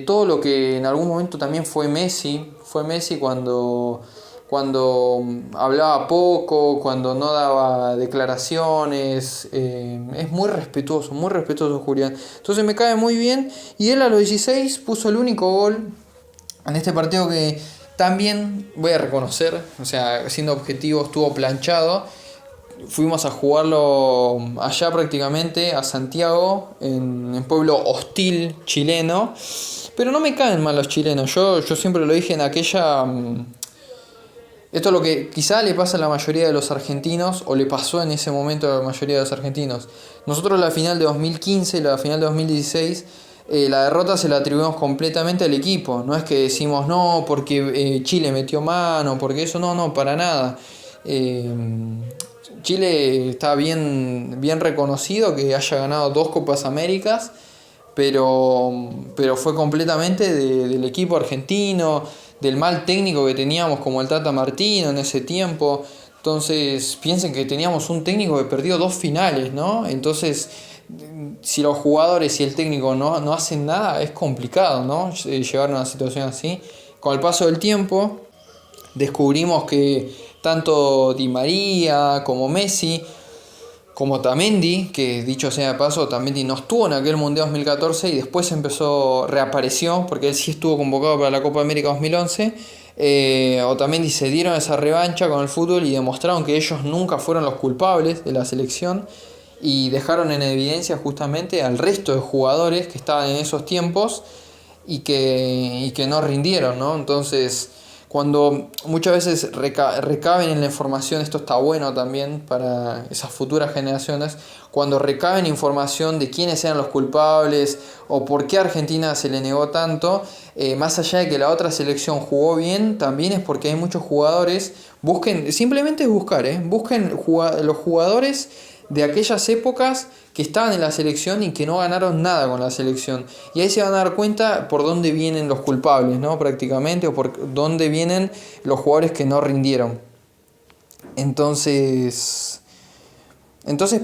todo lo que en algún momento también fue Messi cuando hablaba poco, cuando no daba declaraciones, es muy respetuoso Julián. Entonces me cae muy bien, y él a los 16 puso el único gol en este partido que también voy a reconocer, o sea, siendo objetivo, estuvo planchado. fuimos a jugarlo allá prácticamente, a Santiago, en pueblo hostil chileno. Pero no me caen mal los chilenos. Yo siempre lo dije en aquella... Esto es lo que quizá le pasa a la mayoría de los argentinos, o le pasó en ese momento a la mayoría de los argentinos. Nosotros la final de 2015, la final de 2016, la derrota se la atribuimos completamente al equipo. No es que decimos no, porque Chile metió mano, porque eso no, para nada. Eh, Chile está bien reconocido que haya ganado 2 Copas Américas, pero fue completamente del equipo argentino, del mal técnico que teníamos como el Tata Martino en ese tiempo. Entonces piensen que teníamos un técnico que perdió 2 finales, ¿no? Entonces, si los jugadores y el técnico no hacen nada, es complicado, ¿no? Llevar una situación así. Con el paso del tiempo, descubrimos que tanto Di María como Messi, como Otamendi, que dicho sea de paso, Otamendi no estuvo en aquel Mundial 2014 y después reapareció, porque él sí estuvo convocado para la Copa América 2011. Otamendi se dieron esa revancha con el fútbol y demostraron que ellos nunca fueron los culpables de la selección y dejaron en evidencia justamente al resto de jugadores que estaban en esos tiempos y que no rindieron, ¿no? Entonces, cuando muchas veces recaben en la información, esto está bueno también para esas futuras generaciones, cuando recaben información de quiénes eran los culpables o por qué a Argentina se le negó tanto, más allá de que la otra selección jugó bien, también es porque hay muchos jugadores, simplemente es buscar, busquen los jugadores de aquellas épocas que estaban en la selección y que no ganaron nada con la selección. Y ahí se van a dar cuenta por dónde vienen los culpables, ¿no? Prácticamente, o por dónde vienen los jugadores que no rindieron. Entonces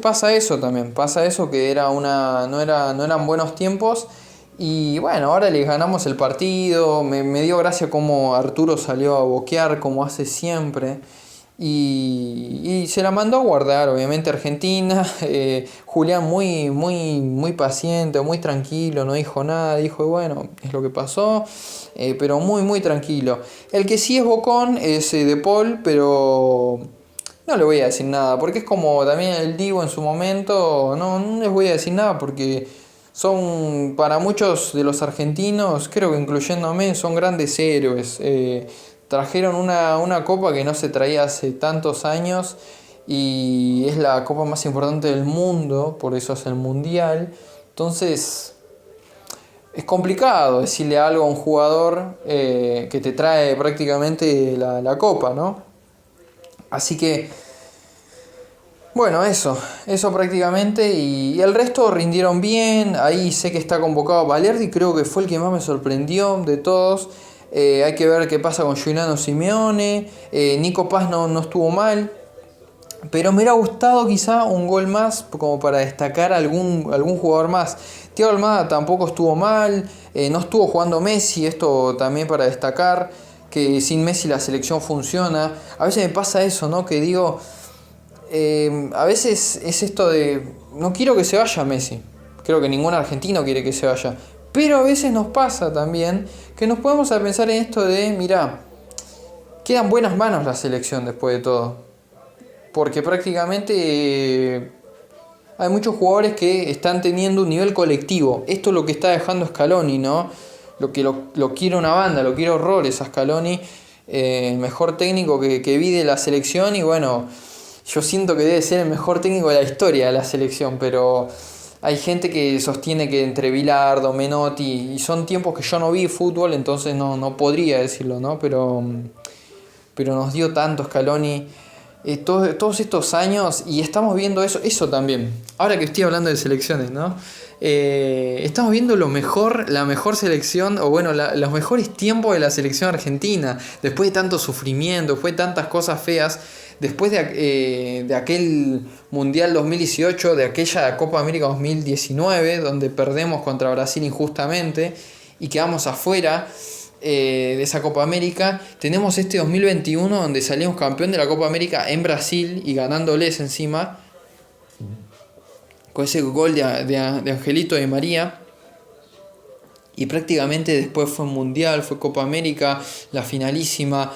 pasa eso también, pasa eso que no eran buenos tiempos. Y bueno, ahora les ganamos el partido. Me dio gracia cómo Arturo salió a boquear como hace siempre. Y se la mandó a guardar, obviamente, Argentina. Julián muy paciente, muy tranquilo, no dijo nada, dijo, bueno, es lo que pasó, pero muy tranquilo. El que sí es bocón es De Paul, pero no le voy a decir nada, porque es como también el Divo en su momento, no les voy a decir nada porque son, para muchos de los argentinos, creo que incluyéndome, son grandes héroes. Trajeron una copa que no se traía hace tantos años y es la copa más importante del mundo, por eso es el mundial. Entonces es complicado decirle algo a un jugador que te trae prácticamente la copa, ¿no? Así que, bueno, eso prácticamente, y el resto rindieron bien. Ahí sé que está convocado Valerdi, creo que fue el que más me sorprendió de todos. Hay que ver qué pasa con Giuliano Simeone. Nico Paz no estuvo mal, pero me hubiera gustado quizá un gol más como para destacar algún jugador más. Thiago Almada tampoco estuvo mal, no estuvo jugando Messi, esto también para destacar, que sin Messi la selección funciona. A veces me pasa eso, ¿no? Que digo, a veces es esto de, no quiero que se vaya Messi, creo que ningún argentino quiere que se vaya, pero a veces nos pasa también que nos podemos a pensar en esto de, mirá, quedan buenas manos la selección después de todo, porque prácticamente hay muchos jugadores que están teniendo un nivel colectivo. Esto es lo que está dejando Scaloni, ¿no? Lo quiere una banda, lo quiere horrores a Scaloni, el mejor técnico que vi de la selección, y bueno, yo siento que debe ser el mejor técnico de la historia de la selección, pero hay gente que sostiene que entre Bilardo, Menotti, y son tiempos que yo no vi fútbol, entonces no podría decirlo, ¿no? Pero nos dio tanto Scaloni todos estos años, y estamos viendo eso también. Ahora que estoy hablando de selecciones, ¿no? Estamos viendo la mejor selección, o bueno, los mejores tiempos de la selección argentina, después de tanto sufrimiento, después de tantas cosas feas, después de aquel Mundial 2018, de aquella Copa América 2019, donde perdemos contra Brasil injustamente y quedamos afuera de esa Copa América. Tenemos este 2021 donde salimos campeón de la Copa América en Brasil y ganándoles encima, con ese gol de Angelito Di María. y prácticamente después fue Mundial, fue Copa América, la finalísima,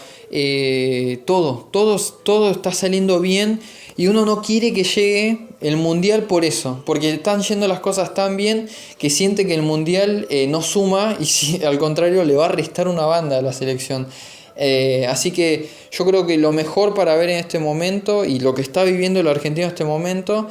todo está saliendo bien y uno no quiere que llegue el Mundial por eso, porque están yendo las cosas tan bien que siente que el Mundial no suma y si, al contrario le va a restar una banda a la selección. Así que yo creo que lo mejor para ver en este momento y lo que está viviendo el argentino en este momento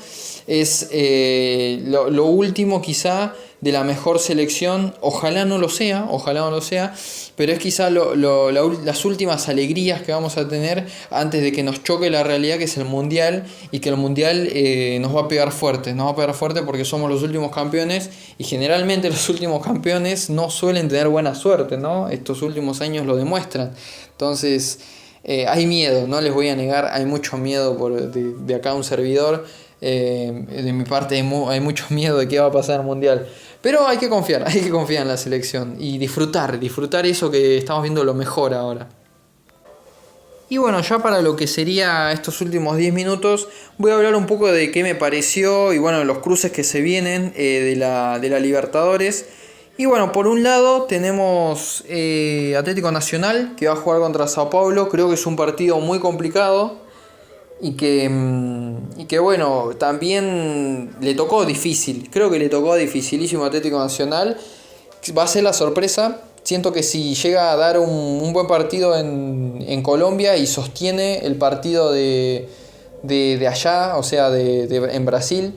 es lo último quizá de la mejor selección. Ojalá no lo sea, pero es quizá las últimas alegrías que vamos a tener antes de que nos choque la realidad, que es el Mundial, y que el Mundial nos va a pegar fuerte, porque somos los últimos campeones y generalmente los últimos campeones no suelen tener buena suerte, ¿no? Estos últimos años lo demuestran. Entonces hay miedo, no les voy a negar, hay mucho miedo de acá un servidor. De mi parte hay mucho miedo de qué va a pasar en el Mundial. Pero hay que confiar en la selección y disfrutar eso que estamos viendo lo mejor ahora. Y bueno, ya para lo que sería estos últimos 10 minutos, voy a hablar un poco de qué me pareció y bueno, los cruces que se vienen de la Libertadores. Y bueno, por un lado tenemos Atlético Nacional, que va a jugar contra Sao Paulo. Creo que es un partido muy complicado y que bueno, también le tocó difícil. Creo que le tocó dificilísimo a Atlético Nacional. Va a ser la sorpresa. Siento que si llega a dar un buen partido en Colombia y sostiene el partido de allá, o sea, en Brasil,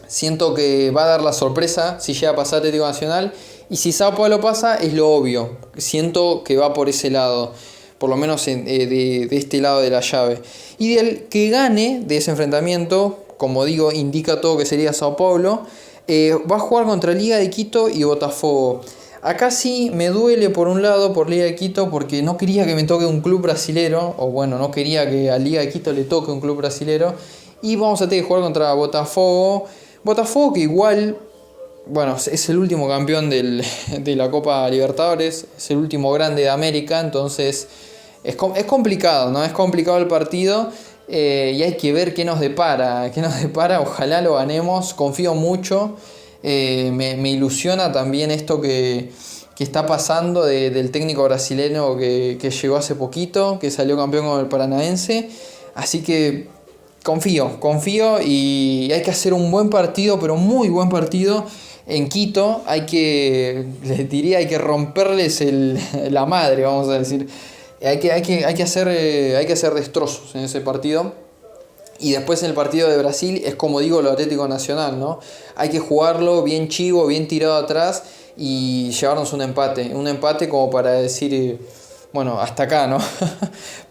siento que va a dar la sorpresa si llega a pasar Atlético Nacional. Y si Sao Paulo pasa, es lo obvio. Siento que va por ese lado, por lo menos de este lado de la llave. Y del que gane de ese enfrentamiento, como digo, indica todo que sería Sao Paulo, va a jugar contra Liga de Quito y Botafogo. Acá sí me duele por un lado por Liga de Quito, porque no quería que me toque un club brasilero, o bueno, no quería que a Liga de Quito le toque un club brasilero, y vamos a tener que jugar contra Botafogo. Botafogo que igual, bueno, es el último campeón de la Copa Libertadores, es el último grande de América, entonces es complicado, ¿no? Es complicado el partido y hay que ver qué nos depara, ojalá lo ganemos, confío mucho. Me ilusiona también esto que está pasando del técnico brasileño que llegó hace poquito, que salió campeón con el Paranaense. Así que confío y hay que hacer un buen partido, pero muy buen partido en Quito. Les diría, hay que romperles la madre, vamos a decir. Hay que hacer destrozos en ese partido. Y después en el partido de Brasil es como digo lo Atlético Nacional, ¿no? Hay que jugarlo bien chivo, bien tirado atrás y llevarnos un empate como para decir, bueno, hasta acá, ¿no?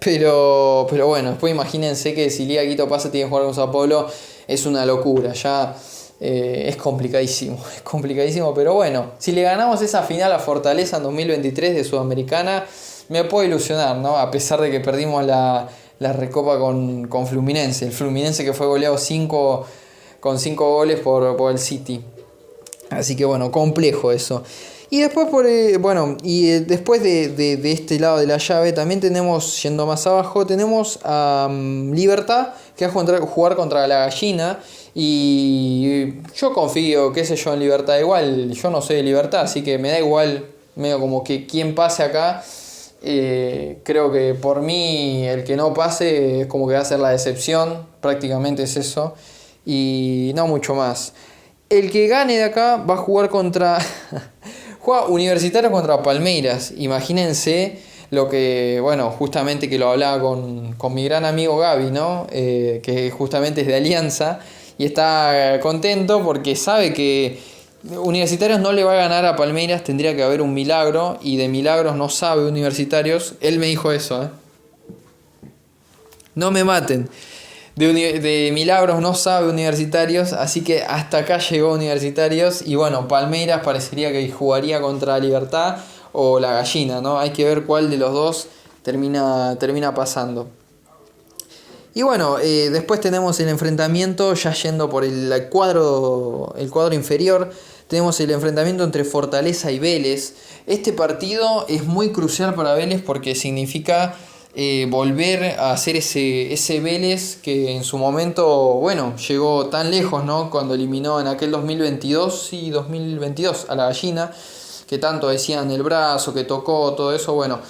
pero bueno, después imagínense que si Liga Quito pasa tiene que jugar con Sao Paulo, es una locura, ya es complicadísimo, pero bueno, si le ganamos esa final a Fortaleza en 2023 de Sudamericana, me puedo ilusionar, ¿no? A pesar de que perdimos la Recopa con Fluminense. El Fluminense que fue goleado con 5 goles por el City. Así que bueno, complejo eso. Y después después de este lado de la llave también tenemos, yendo más abajo, tenemos a Libertad, que va a jugar contra la Gallina. Y yo confío, qué sé yo, en Libertad. Igual, yo no soy de Libertad, así que me da igual, medio como que quien pase acá. Creo que por mí el que no pase es como que va a ser la decepción, prácticamente es eso y no mucho más. El que gane de acá va a jugar juega Universitario contra Palmeiras. Imagínense lo que, bueno, justamente que lo hablaba con mi gran amigo Gaby, ¿no? Que justamente es de Alianza y está contento porque sabe que Universitarios no le va a ganar a Palmeiras, tendría que haber un milagro y de milagros no sabe Universitarios. Él me dijo eso, no me maten, de milagros no sabe Universitarios, así que hasta acá llegó Universitarios. Y bueno, Palmeiras parecería que jugaría contra Libertad o la Gallina, ¿no? Hay que ver cuál de los dos termina pasando. Y bueno, después tenemos el enfrentamiento, ya yendo por el cuadro inferior, tenemos el enfrentamiento entre Fortaleza y Vélez. Este partido es muy crucial para Vélez porque significa volver a hacer ese Vélez que en su momento, bueno, llegó tan lejos, ¿no? Cuando eliminó en aquel 2022 a la Gallina, que tanto decían el brazo, que tocó, todo eso. Bueno,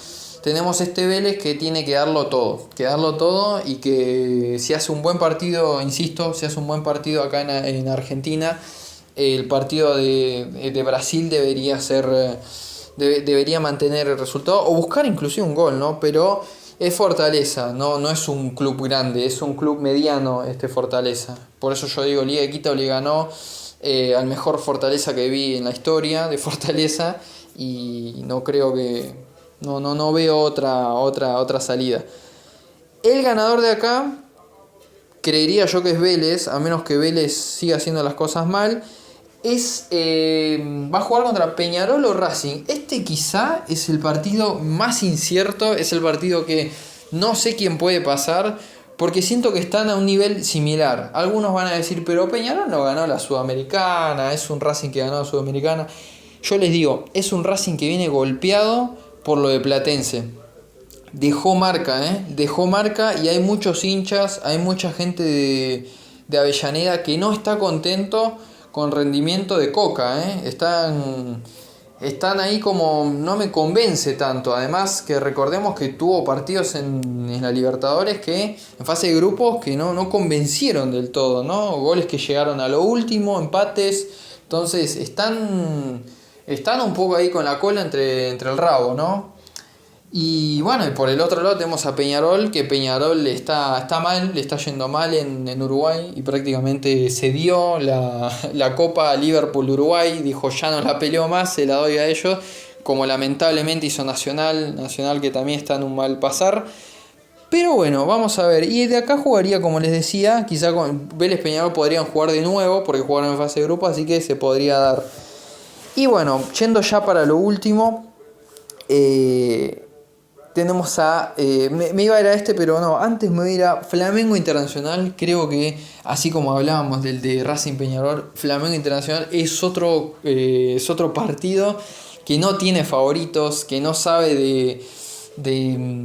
tenemos este Vélez que tiene que darlo todo y que si hace un buen partido, insisto, si hace un buen partido acá en Argentina, el partido de Brasil debería ser, debería mantener el resultado o buscar inclusive un gol, ¿no? Pero es Fortaleza, no es un club grande, es un club mediano este Fortaleza. Por eso yo digo, Liga de Quito le ganó al mejor Fortaleza que vi en la historia de Fortaleza y no creo que... No veo otra salida. El ganador de acá, creería yo que es Vélez, a menos que Vélez siga haciendo las cosas mal. Va a jugar contra Peñarol o Racing. Este quizá es el partido más incierto, es el partido que no sé quién puede pasar, porque siento que están a un nivel similar. Algunos van a decir, pero Peñarol no ganó la Sudamericana, es un Racing que ganó la Sudamericana. Yo les digo, es un Racing que viene golpeado por lo de Platense. Dejó marca y hay muchos hinchas, hay mucha gente de Avellaneda que no está contento con el rendimiento de Coca, están ahí como no me convence tanto. Además que recordemos que tuvo partidos en la Libertadores que en fase de grupos que no convencieron del todo, ¿no? Goles que llegaron a lo último, empates. Entonces están un poco ahí con la cola entre el rabo, ¿no? Y bueno, y por el otro lado tenemos a Peñarol, que Peñarol está mal, le está yendo mal en Uruguay y prácticamente cedió la Copa a Liverpool Uruguay, dijo ya no la peleo más, se la doy a ellos, como lamentablemente hizo Nacional que también está en un mal pasar. Pero bueno, vamos a ver, y de acá jugaría, como les decía, quizá con Vélez Peñarol podrían jugar de nuevo, porque jugaron en fase de grupo, así que se podría dar. Y bueno, yendo ya para lo último, tenemos a... me iba a ir a pero no, antes me voy a ir a Flamengo Internacional. Creo que, así como hablábamos del de Racing Peñarol, Flamengo Internacional es otro partido que no tiene favoritos, que no sabe de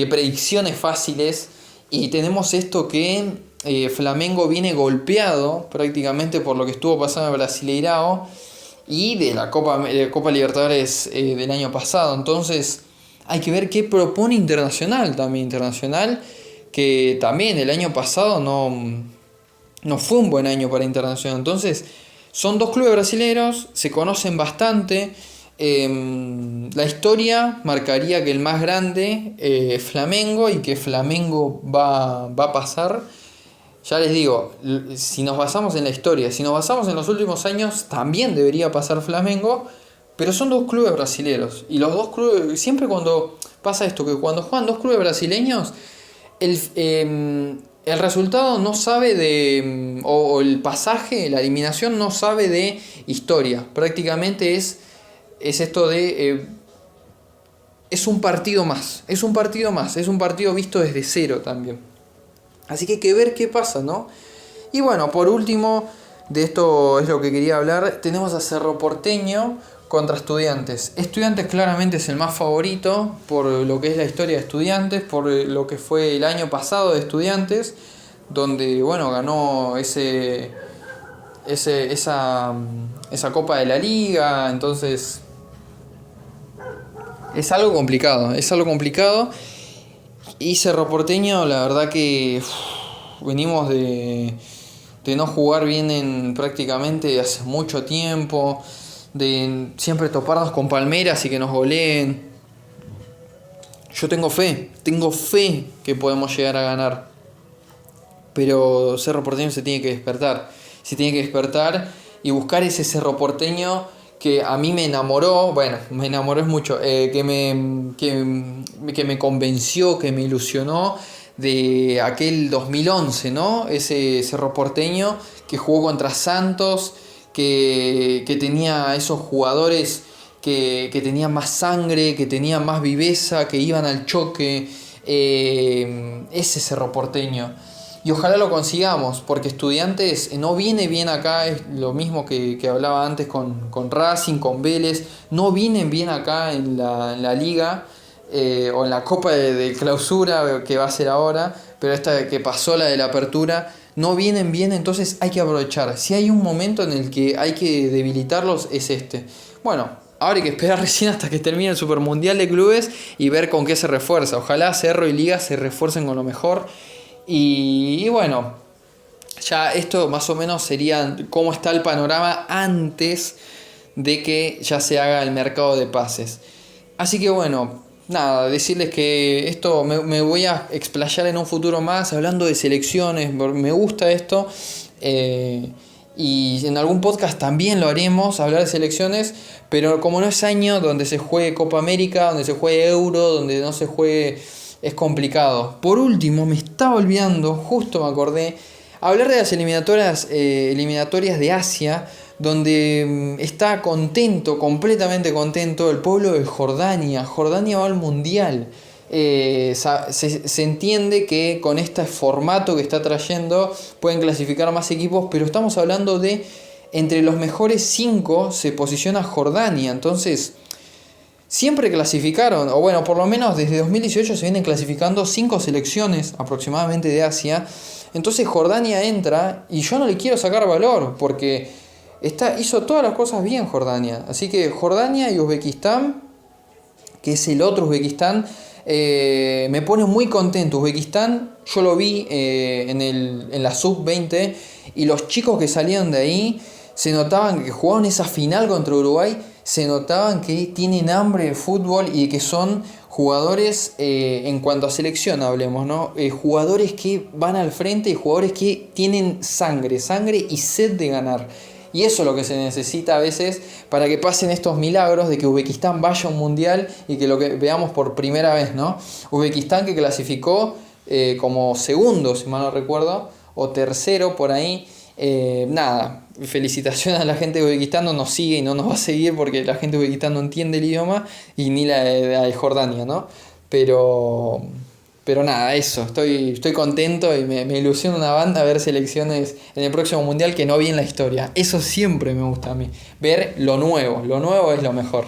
predicciones fáciles. Y tenemos esto que Flamengo viene golpeado prácticamente por lo que estuvo pasando en Brasileirao y de la Copa Libertadores del año pasado. Entonces hay que ver qué propone Internacional también. Internacional que también el año pasado no fue un buen año para Internacional. Entonces son dos clubes brasileños, se conocen bastante. La historia marcaría que el más grande es Flamengo y que Flamengo va a pasar. Ya les digo, si nos basamos en la historia, si nos basamos en los últimos años, también debería pasar Flamengo, pero son dos clubes brasileños. Y los dos clubes, siempre cuando pasa esto, que cuando juegan dos clubes brasileños, el resultado no sabe o el pasaje, la eliminación no sabe de historia. Prácticamente es esto de... es un partido más, es un partido visto desde cero también. Así que hay que ver qué pasa, ¿no? Y bueno, por último, de esto es lo que quería hablar, tenemos a Cerro Porteño contra Estudiantes. Estudiantes claramente es el más favorito por lo que es la historia de Estudiantes, por lo que fue el año pasado de Estudiantes, donde, bueno, ganó esa Copa de la Liga. Entonces es algo complicado. Y Cerro Porteño, la verdad que venimos de no jugar bien prácticamente hace mucho tiempo, de siempre toparnos con Palmeiras y que nos goleen. Yo tengo fe que podemos llegar a ganar, pero Cerro Porteño se tiene que despertar y buscar ese Cerro Porteño que a mí me enamoró es mucho, que me convenció, que me ilusionó de aquel 2011, ¿no? Ese Cerro Porteño que jugó contra Santos, que tenía esos jugadores que tenían más sangre, que tenían más viveza, que iban al choque, ese Cerro Porteño. Y ojalá lo consigamos, porque Estudiantes no viene bien acá, es lo mismo que hablaba antes con Racing, con Vélez, no vienen bien acá en la Liga o en la Copa de Clausura que va a ser ahora, pero esta que pasó la de la Apertura, no vienen bien, entonces hay que aprovechar. Si hay un momento en el que hay que debilitarlos, es este. Bueno, ahora hay que esperar recién hasta que termine el Super Mundial de Clubes y ver con qué se refuerza. Ojalá Cerro y Liga se refuercen con lo mejor. Y bueno, ya esto más o menos sería cómo está el panorama antes de que ya se haga el mercado de pases. Así que bueno, nada, decirles que esto me voy a explayar en un futuro más hablando de selecciones, me gusta esto. Y en algún podcast también lo haremos, hablar de selecciones, pero como no es año donde se juegue Copa América, donde se juegue Euro, donde no se juegue, es complicado. Por último, me estaba olvidando, justo me acordé, hablar de las eliminatorias de Asia, donde está contento, completamente contento, el pueblo de Jordania. Jordania va al Mundial. Se entiende que con este formato que está trayendo pueden clasificar más equipos, pero estamos hablando de entre los mejores 5 se posiciona Jordania. Entonces, siempre clasificaron, o bueno, por lo menos desde 2018 se vienen clasificando 5 selecciones aproximadamente de Asia. Entonces Jordania entra y yo no le quiero sacar valor porque hizo todas las cosas bien Jordania. Así que Jordania y Uzbekistán, que es el otro Uzbekistán, me pone muy contento. Uzbekistán, yo lo vi en la sub-20 y los chicos que salían de ahí se notaban que jugaban esa final contra Uruguay, se notaban que tienen hambre de fútbol y que son jugadores, en cuanto a selección hablemos, ¿no? Jugadores que van al frente y jugadores que tienen sangre y sed de ganar. Y eso es lo que se necesita a veces para que pasen estos milagros de que Uzbekistán vaya a un mundial y que lo que veamos por primera vez, ¿no? Uzbekistán que clasificó como segundo, si mal no recuerdo, o tercero por ahí. Nada, felicitaciones a la gente de Uzbekistán, no nos sigue y no nos va a seguir porque la gente de Uzbekistán no entiende el idioma y ni la de Jordania, ¿no? Pero nada, eso, estoy contento y me ilusiona una banda ver selecciones en el próximo mundial que no vi en la historia. Eso siempre me gusta a mí, ver lo nuevo es lo mejor.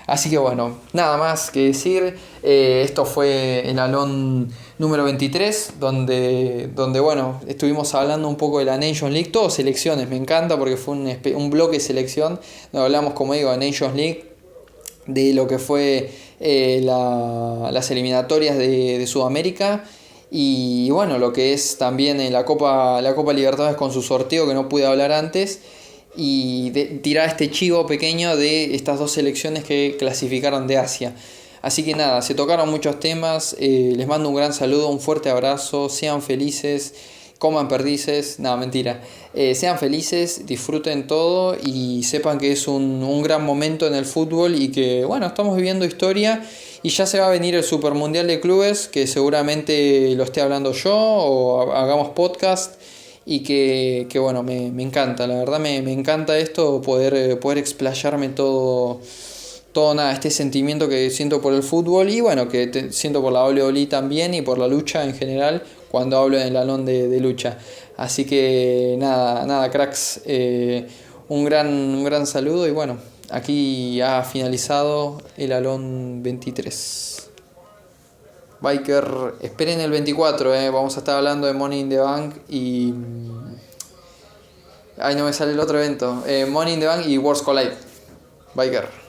Así que bueno, nada más que decir, esto fue el Alón número 23, donde bueno, estuvimos hablando un poco de la Nations League, todo selecciones, me encanta porque fue un bloque de selección, donde hablamos, como digo, de Nations League, de lo que fue las eliminatorias de Sudamérica y bueno, lo que es también la Copa Libertadores con su sorteo que no pude hablar antes. Y tirar este chivo pequeño de estas 2 selecciones que clasificaron de Asia. Así que nada, se tocaron muchos temas, les mando un gran saludo, un fuerte abrazo, sean felices, coman perdices, nada, mentira, sean felices, disfruten todo y sepan que es un gran momento en el fútbol y que bueno, estamos viviendo historia y ya se va a venir el Super Mundial de Clubes, que seguramente lo esté hablando yo o hagamos podcast. Y que bueno, me encanta, la verdad me encanta esto, poder explayarme todo nada, este sentimiento que siento por el fútbol y bueno, que siento por la WWE también y por la lucha en general cuando hablo en el alón de lucha. Así que nada cracks, un gran saludo y bueno, aquí ha finalizado el alón 23. Biker, esperen el 24, vamos a estar hablando de Money in the Bank y... Ay, no me sale el otro evento. Money in the Bank y Worlds Collide. Biker.